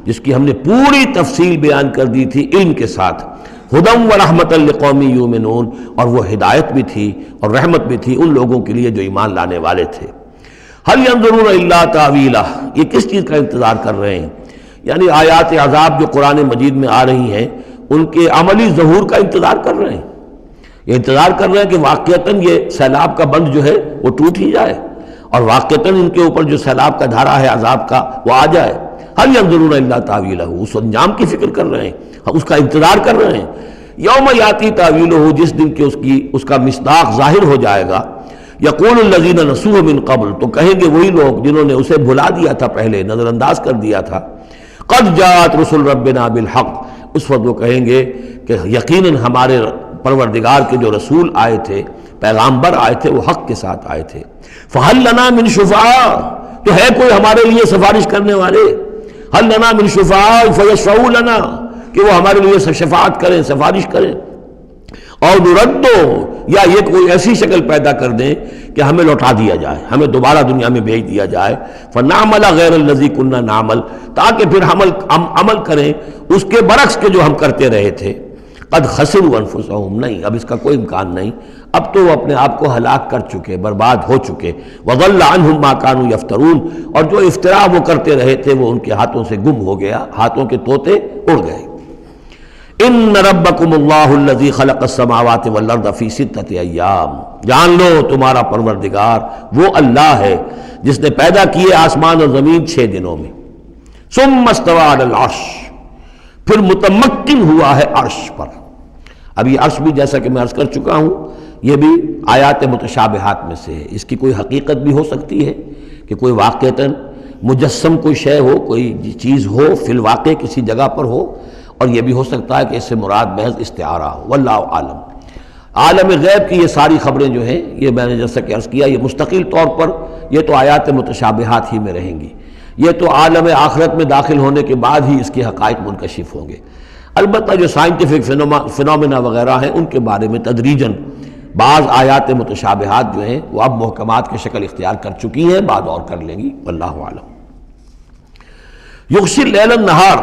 جس کی ہم نے پوری تفصیل بیان کر دی تھی علم کے ساتھ، ہدی ورحمۃ لقوم یؤمنون، اور وہ ہدایت بھی تھی اور رحمت بھی تھی ان لوگوں کے لیے جو ایمان لانے والے تھے۔ هل ينظرون الا تاویلہ، یہ کس چیز کا انتظار کر رہے ہیں؟ یعنی آیات عذاب جو قرآن مجید میں آ رہی ہیں ان کے عملی ظہور کا انتظار کر رہے ہیں، یہ انتظار کر رہے ہیں کہ واقعتاً یہ سیلاب کا بند جو ہے وہ ٹوٹ ہی جائے، اور واقعتاً ان کے اوپر جو سیلاب کا دھارا ہے عذاب کا وہ آ جائے۔ هل ينظرون الا تاویلہ، اس انجام کی فکر کر رہے ہیں، اس کا انتظار کر رہے ہیں۔ یوم یاتی تاویلہ، جس دن کہ اس کا مصداق ظاہر ہو جائے گا۔ یقول الذین نسوہ من قبل، تو کہیں گے وہی لوگ جنہوں نے اسے بھلا دیا تھا، پہلے نظر انداز کر دیا تھا، قد جاءت رسل ربنا بالحق، اس وقت وہ کہیں گے کہ یقیناً ہمارے پروردگار کے جو رسول آئے تھے، پیغامبر آئے تھے، وہ حق کے ساتھ آئے تھے۔ فہل لنا من شفعاء، تو ہے کوئی ہمارے لیے سفارش کرنے والے؟ ہل لنا من شفعاء فیشفعوا لنا، کہ وہ ہمارے لیے شفاعت کریں، سفارش کریں۔ اور نردو، یا یہ کوئی ایسی شکل پیدا کر دیں کہ ہمیں لوٹا دیا جائے، ہمیں دوبارہ دنیا میں بھیج دیا جائے، فنعمل غیر الذی کنا نعمل، تاکہ پھر ہم عمل کریں اس کے برعکس کے جو ہم کرتے رہے تھے۔ قد خسروا انفسهم، نہیں اب اس کا کوئی امکان نہیں، اب تو وہ اپنے آپ کو ہلاک کر چکے، برباد ہو چکے. وضل عنہم ما كانوا یفترون، اور جو افتراء وہ کرتے رہے تھے وہ ان کے ہاتھوں سے گم ہو گیا، ہاتھوں کے طوطے اڑ گئے. ان ربکم اللہ الذی خلق السماوات والارض فی 6 ایام، جان لو تمہارا پروردگار وہ اللہ ہے جس نے پیدا کیے آسمان اور زمین 6 دنوں میں. ثم استوى علی العرش، پھر متمکن ہوا ہے عرش پر. اب یہ عرش بھی جیسا کہ میں عرض کر چکا ہوں یہ بھی آیات متشابہات میں سے ہے. اس کی کوئی حقیقت بھی ہو سکتی ہے کہ کوئی واقعتاً مجسم کوئی شے ہو، کوئی چیز ہو فی الواقع کسی جگہ پر ہو، اور یہ بھی ہو سکتا ہے کہ اس سے مراد محض استعارہ ہو. واللہ عالم. عالم غیب کی یہ ساری خبریں جو ہیں، یہ میں نے جیسا کہ عرض کیا یہ مستقل طور پر یہ تو آیات متشابہات ہی میں رہیں گی. یہ تو عالم آخرت میں داخل ہونے کے بعد ہی اس کے حقائق منکشف ہوں گے. البتہ جو سائنٹیفک فنومینا وغیرہ ہیں ان کے بارے میں تدریجاً بعض آیات متشابہات جو ہیں وہ اب محکمات کی شکل اختیار کر چکی ہیں، بعد اور کر لیں گی. واللہ عالم. یغشی اللیل النہار،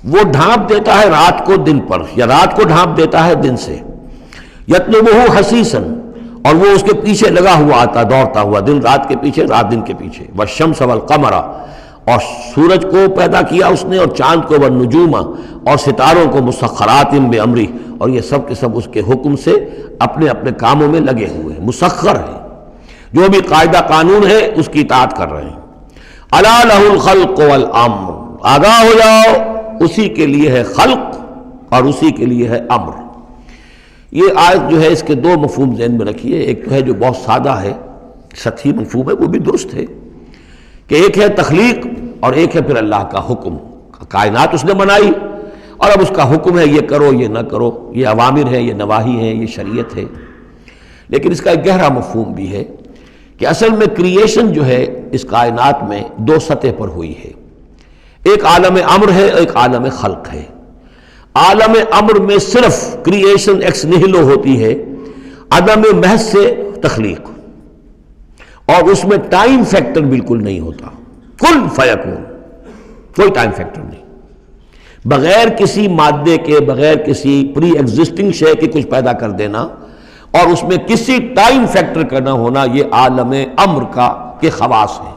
وہ ڈھانپ دیتا ہے رات کو دن پر، یا رات کو ڈھانپ دیتا ہے دن سے. یطلبہ حثیثاً، اور وہ اس کے پیچھے لگا ہوا آتا، دوڑتا ہوا، دن رات کے پیچھے رات دن کے پیچھے. والشمس والقمر، اور سورج کو پیدا کیا اس نے اور چاند کو، والنجوم، اور ستاروں کو، مسخرات بامرہ، اور یہ سب کے سب اس کے حکم سے اپنے اپنے کاموں میں لگے ہوئے ہیں، مسخر ہیں. جو بھی قاعدہ قانون ہے اس کی اطاعت کر رہے ہیں. الا لہ الخلق والامر، آگاہ ہو جاؤ اسی کے لیے ہے خلق اور اسی کے لیے ہے امر. یہ آیت جو ہے اس کے 2 مفہوم ذہن میں رکھیے. ایک تو ہے جو بہت سادہ ہے، سطحی مفہوم ہے، وہ بھی درست ہے کہ ایک ہے تخلیق اور ایک ہے پھر اللہ کا حکم. کائنات اس نے بنائی اور اب اس کا حکم ہے یہ کرو یہ نہ کرو، یہ اوامر ہے یہ نواہی ہے یہ شریعت ہے. لیکن اس کا ایک گہرا مفہوم بھی ہے کہ اصل میں کریشن جو ہے اس کائنات میں 2 سطح پر ہوئی ہے. ایک عالم امر ہے، ایک عالم خلق ہے. عالم امر میں صرف کریشن ایکس نہلو ہوتی ہے، عدم محض سے تخلیق، اور اس میں ٹائم فیکٹر بالکل نہیں ہوتا. کن فیکون، کوئی ٹائم فیکٹر نہیں. بغیر کسی مادے کے، بغیر کسی پری ایگزسٹنگ شے کے کچھ پیدا کر دینا اور اس میں کسی ٹائم فیکٹر کا نہ ہونا، یہ عالم امر کے خواص ہے.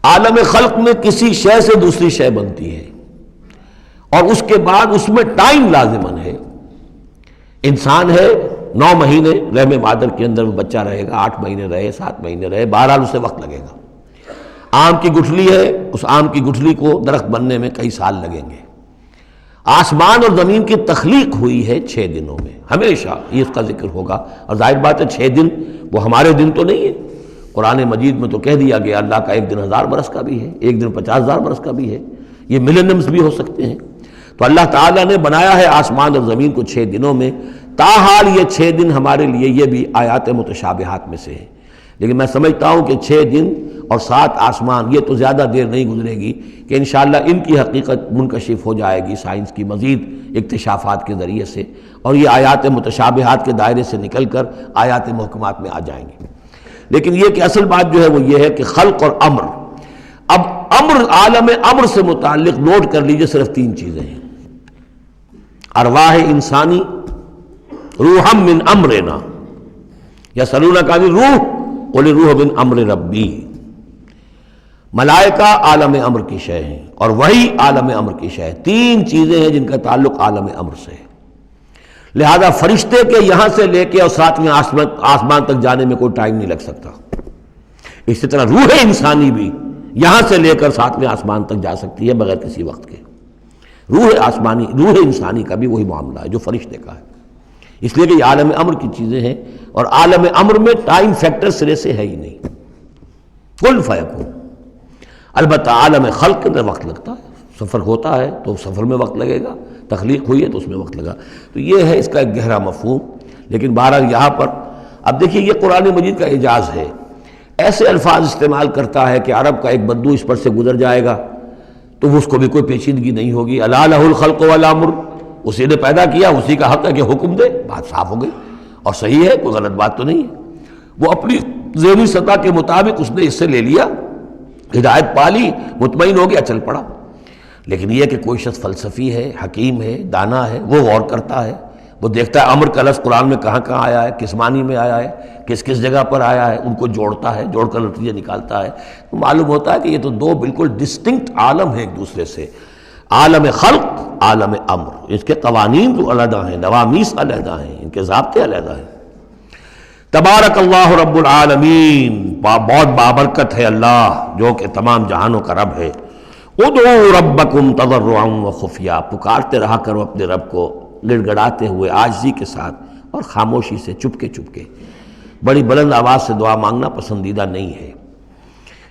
عالم خلق میں کسی شے سے دوسری شے بنتی ہے اور اس کے بعد اس میں ٹائم لازمن ہے. انسان ہے 9 مہینے رحم مادر کے اندر وہ بچہ رہے گا، 8 مہینے رہے 7 مہینے رہے، بہرحال اسے وقت لگے گا. آم کی گٹھلی ہے، اس آم کی گٹھلی کو درخت بننے میں کئی سال لگیں گے. آسمان اور زمین کی تخلیق ہوئی ہے 6 دنوں میں، ہمیشہ یہ اس کا ذکر ہوگا. اور ظاہر بات ہے 6 دن وہ ہمارے دن تو نہیں ہے. قرآن مجید میں تو کہہ دیا گیا اللہ کا ایک دن 1000 برس کا بھی ہے، ایک دن 50,000 برس کا بھی ہے، یہ ملینمز بھی ہو سکتے ہیں. تو اللہ تعالیٰ نے بنایا ہے آسمان اور زمین کو 6 دنوں میں. تاحال یہ 6 دن ہمارے لیے یہ بھی آیات متشابہات میں سے ہے. لیکن میں سمجھتا ہوں کہ 6 دن اور 7 آسمان، یہ تو زیادہ دیر نہیں گزرے گی کہ انشاءاللہ ان کی حقیقت منکشف ہو جائے گی سائنس کی مزید اکتشافات کے ذریعے سے، اور یہ آیات متشابہات کے دائرے سے نکل کر آیات محکمات میں آ جائیں گی. لیکن یہ کہ اصل بات جو ہے وہ یہ ہے کہ خلق اور امر. اب امر، عالم امر سے متعلق نوٹ کر لیجئے صرف 3 چیزیں ہیں. ارواح انسانی، روحم من امرنا، یسألونک عن الروح قل الروح من امر ربی. ملائکہ عالم امر کی شے ہیں اور وحی عالم امر کی شے ہے. 3 چیزیں ہیں جن کا تعلق عالم امر سے ہے. لہذا فرشتے کے یہاں سے لے کے اور 7ویں آسمان تک جانے میں کوئی ٹائم نہیں لگ سکتا. اسی طرح روح انسانی بھی یہاں سے لے کر 7ویں آسمان تک جا سکتی ہے بغیر کسی وقت کے. روح انسانی کا بھی وہی معاملہ ہے جو فرشتے کا ہے. اس لیے کہ یہ عالم امر کی چیزیں ہیں اور عالم امر میں ٹائم فیکٹر سرے سے ہے ہی نہیں. کن فیکون. البتہ عالم خلق کے اندر وقت لگتا ہے، سفر ہوتا ہے تو سفر میں وقت لگے گا، تخلیق ہوئی ہے تو اس میں وقت لگا. تو یہ ہے اس کا ایک گہرا مفہوم. لیکن بہرحال یہاں پر اب دیکھیے یہ قرآن مجید کا اعجاز ہے. ایسے الفاظ استعمال کرتا ہے کہ عرب کا ایک بدو اس پر سے گزر جائے گا تو اس کو بھی کوئی پیچیدگی نہیں ہوگی. الا لہ الخلق والامر، اسی نے پیدا کیا، اسی کا حق ہے کہ حکم دے. بات صاف ہو گئی اور صحیح ہے، کوئی غلط بات تو نہیں ہے. وہ اپنی ذہنی سطح کے مطابق اس نے اس سے لے لیا، ہدایت پالی، مطمئن ہو گیا، چل پڑا. لیکن یہ کہ کوئی شخص فلسفی ہے، حکیم ہے، دانا ہے، وہ غور کرتا ہے، وہ دیکھتا ہے امر کا لفظ قرآن میں کہاں کہاں آیا ہے، کس معنی میں آیا ہے، کس کس جگہ پر آیا ہے، ان کو جوڑتا ہے، جوڑ کر نتیجہ نکالتا ہے، تو معلوم ہوتا ہے کہ یہ تو دو بالکل ڈسٹنکٹ عالم ہیں ایک دوسرے سے، عالم خلق، عالم امر، اس کے قوانین جو علیحدہ ہیں، نوامیس علیحدہ ہیں، ان کے ضابطے علیحدہ ہیں۔ تبارک اللہ رب العالمین، بہت بابرکت ہے اللہ جو کہ تمام جہانوں کا رب ہے۔ ادعوا ربکم تضرعا وخفیا، پکارتے رہا کرو اپنے رب کو گڑ گڑاتے ہوئے، عاجزی کے ساتھ اور خاموشی سے، چپکے چپکے، بڑی بلند آواز سے دعا مانگنا پسندیدہ نہیں ہے۔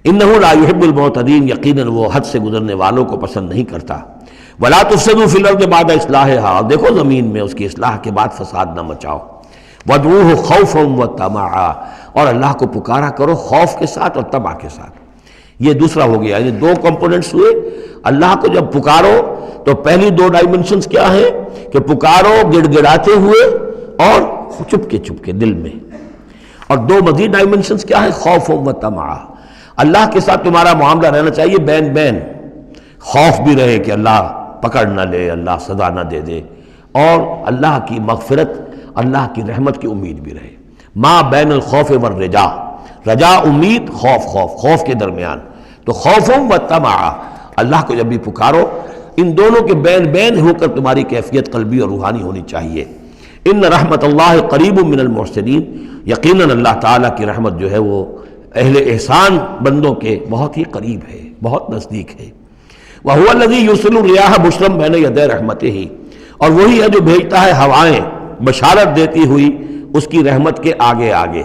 انہ لا یحب المعتدین، یقیناً وہ حد سے گزرنے والوں کو پسند نہیں کرتا۔ ولا تفسدوا فی الارض بعد اصلاحها، دیکھو زمین میں اس کی اصلاح کے بعد فساد نہ مچاؤ۔ وادعوہ خوفا وطمعا، اور اللہ کو پکارا کرو خوف کے ساتھ اور طمع کے ساتھ۔ یہ دوسرا ہو گیا، یعنی دو کمپوننٹس ہوئے۔ اللہ کو جب پکارو تو پہلی دو ڈائمنشنز کیا ہیں کہ پکارو گڑ گڑاتے ہوئے اور چپکے چپکے دل میں، اور دو مزید ڈائمنشنز کیا ہیں، خوف و طمع۔ اللہ کے ساتھ تمہارا معاملہ رہنا چاہیے بین بین، خوف بھی رہے کہ اللہ پکڑ نہ لے، اللہ سزا نہ دے دے، اور اللہ کی مغفرت، اللہ کی رحمت کی امید بھی رہے۔ ما بین الخوف والرجا، رجا امید، خوف خوف کے درمیان، تو خوف و طمع، اللہ کو جب بھی پکارو ان دونوں کے بین بین ہو کر تمہاری کیفیت قلبی اور روحانی ہونی چاہیے۔ ان رحمت اللہ قریب من المحسنین، یقیناً اللہ تعالیٰ کی رحمت جو ہے وہ اہل احسان بندوں کے بہت ہی قریب ہے، بہت نزدیک ہے۔ وَهُوَ الَّذِي يُرْسِلُ الرِّيَاحَ بُشْرًا بَيْنَ يَدَيْ رَحْمَتِهِ، اور وہی ہے جو بھیجتا ہے ہوائیں بشارت دیتی ہوئی اس کی رحمت کے آگے آگے،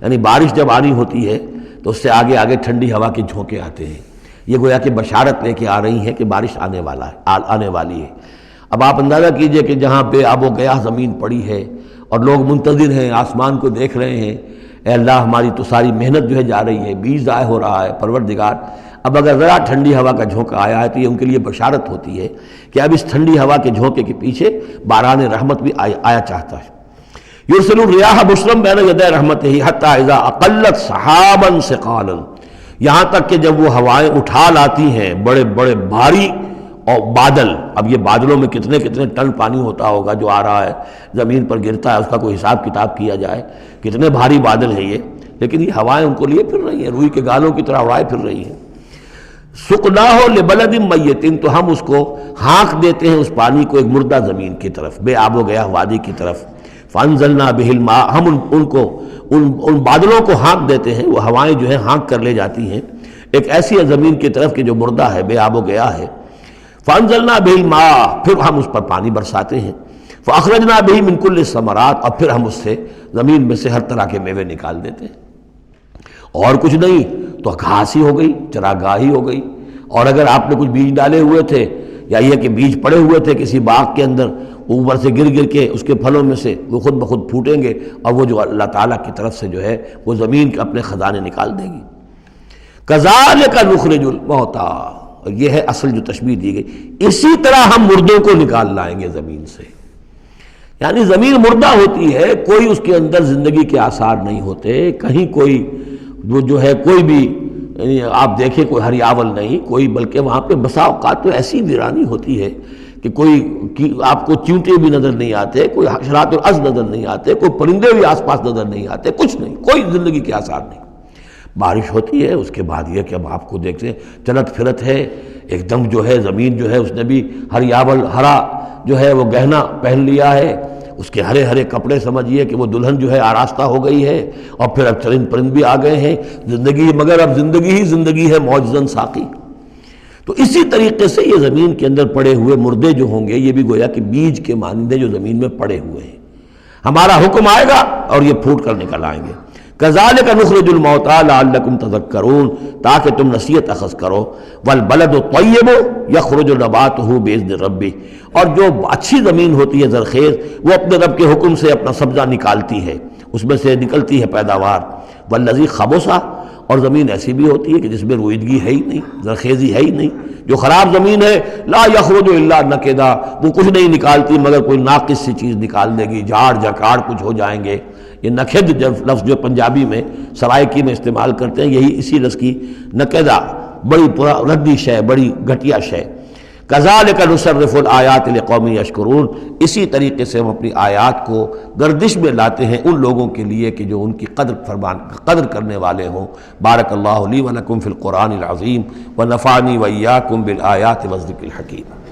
یعنی بارش جب آنی ہوتی ہے تو اس سے آگے آگے ٹھنڈی ہوا کے جھونکے آتے ہیں، یہ گویا کہ بشارت لے کے آ رہی ہیں کہ بارش آنے والی ہے۔ اب آپ اندازہ کیجئے کہ جہاں بے آب و گیاہ زمین پڑی ہے اور لوگ منتظر ہیں، آسمان کو دیکھ رہے ہیں، اے اللہ ہماری تو ساری محنت جو ہے جا رہی ہے، بیج ضائع ہو رہا ہے، پروردگار اب اگر ذرا ٹھنڈی ہوا کا جھونکا آیا ہے تو یہ ان کے لیے بشارت ہوتی ہے کہ اب اس ٹھنڈی ہوا کے جھونکے کے پیچھے باران رحمت بھی آیا چاہتا ہے۔ یرسل الریاح بشرا بین یدی رحمتہ حتی اذا اقلت سحابا ثقالا، یہاں تک کہ جب وہ ہوائیں اٹھا لاتی ہیں بڑے بڑے بھاری اور بادل، اب یہ بادلوں میں کتنے کتنے ٹن پانی ہوتا ہوگا جو آ رہا ہے زمین پر گرتا ہے، اس کا کوئی حساب کتاب کیا جائے کتنے بھاری بادل ہیں یہ، لیکن یہ ہوائیں ان کو لیے پھر رہی ہیں، روئی کے گالوں کی طرح اڑائے پھر رہی ہیں۔ سقناہ لبلد میت، تو ہم اس کو ہانک دیتے ہیں اس پانی کو ایک مردہ زمین کی طرف، بے آب و گیاہ وادی کی طرف۔ فانزلنا بہ الماء، ہم ان بادلوں کو ہانک دیتے ہیں، وہ ہوائیں جو ہیں ہانک کر لے جاتی ہیں ایک ایسی زمین کی طرف کہ جو مردہ ہے، بے آب و گیاہ ہے۔ فانزلنا بہ الماء، پھر ہم اس پر پانی برساتے ہیں۔ فاخرجنا بہ من کل الثمرات، اور پھر ہم اس سے زمین میں سے ہر طرح کے میوے نکال دیتے ہیں۔ اور کچھ نہیں تو گھاس ہی ہو گئی، چراگاہی ہو گئی، اور اگر آپ نے کچھ بیج ڈالے ہوئے تھے یا یہ کہ بیج پڑے ہوئے تھے کسی باغ کے اندر، اوپر سے گر گر کے اس کے پھلوں میں سے وہ خود بخود پھوٹیں گے، اور وہ جو اللہ تعالیٰ کی طرف سے جو ہے وہ زمین کے اپنے خزانے نکال دے گی۔ کذالک نخرج الموتیٰ، یہ ہے اصل جو تشبیہ دی گئی، اسی طرح ہم مردوں کو نکال لائیں گے زمین سے۔ یعنی زمین مردہ ہوتی ہے، کوئی اس کے اندر زندگی کے آثار نہیں ہوتے، کہیں کوئی وہ جو ہے کوئی بھی یعنی آپ دیکھیں کوئی ہریاول نہیں کوئی، بلکہ وہاں پہ بسا اوقات تو ایسی ویرانی ہوتی ہے کہ کوئی آپ کو چیونٹے بھی نظر نہیں آتے، کوئی حشرات الارض نظر نہیں آتے، کوئی پرندے بھی آس پاس نظر نہیں آتے، کچھ نہیں، کوئی زندگی کے آثار نہیں۔ بارش ہوتی ہے، اس کے بعد یہ کہ اب آپ کو دیکھتے ہیں چلت پھرت ہے، ایک دم جو ہے زمین جو ہے اس نے بھی ہریاول ہرا جو ہے وہ گہنا پہن لیا ہے، اس کے ہرے ہرے کپڑے سمجھیے کہ وہ دلہن جو ہے آراستہ ہو گئی ہے، اور پھر اب چرند پرند بھی آ گئے ہیں، زندگی مگر اب زندگی ہی زندگی ہے معجزاً ساقی۔ تو اسی طریقے سے یہ زمین کے اندر پڑے ہوئے مردے جو ہوں گے یہ بھی گویا کہ بیج کے مانندے جو زمین میں پڑے ہوئے ہیں، ہمارا حکم آئے گا اور یہ پھوٹ کر نکل آئیں گے۔ کذالک نخرج الموتیٰ لعلکم تذکرون، تاکہ تم نصیحت اخذ کرو۔ والبلد الطیب یخرج نباتہ باذن ربہ، اور جو اچھی زمین ہوتی ہے زرخیز، وہ اپنے رب کے حکم سے اپنا سبزہ نکالتی ہے، اس میں سے نکلتی ہے پیداوار۔ والذی خبث، اور زمین ایسی بھی ہوتی ہے کہ جس میں روئیدگی ہے ہی نہیں، زرخیزی ہے ہی نہیں، جو خراب زمین ہے لا یخرج الا نکدا، وہ کچھ نہیں نکالتی مگر کوئی ناقص سی چیز نکال دے گی، جھاڑ جھکاڑ کچھ ہو جائیں گے۔ یہ نکد لفظ جو پنجابی میں سرائکی میں استعمال کرتے ہیں، یہی اسی لفظ کی نکدہ، بڑی ردی شے، بڑی گھٹیا شے۔ کذالک نصرف الآیات لقوم یشکرون، اسی طریقے سے ہم اپنی آیات کو گردش میں لاتے ہیں ان لوگوں کے لیے کہ جو ان کی قدر کرنے والے ہوں۔ بارک اللہ لی ولکم فی القرآن العظیم ونفعنی وإیاکم بالآیات والذکر الحکیم۔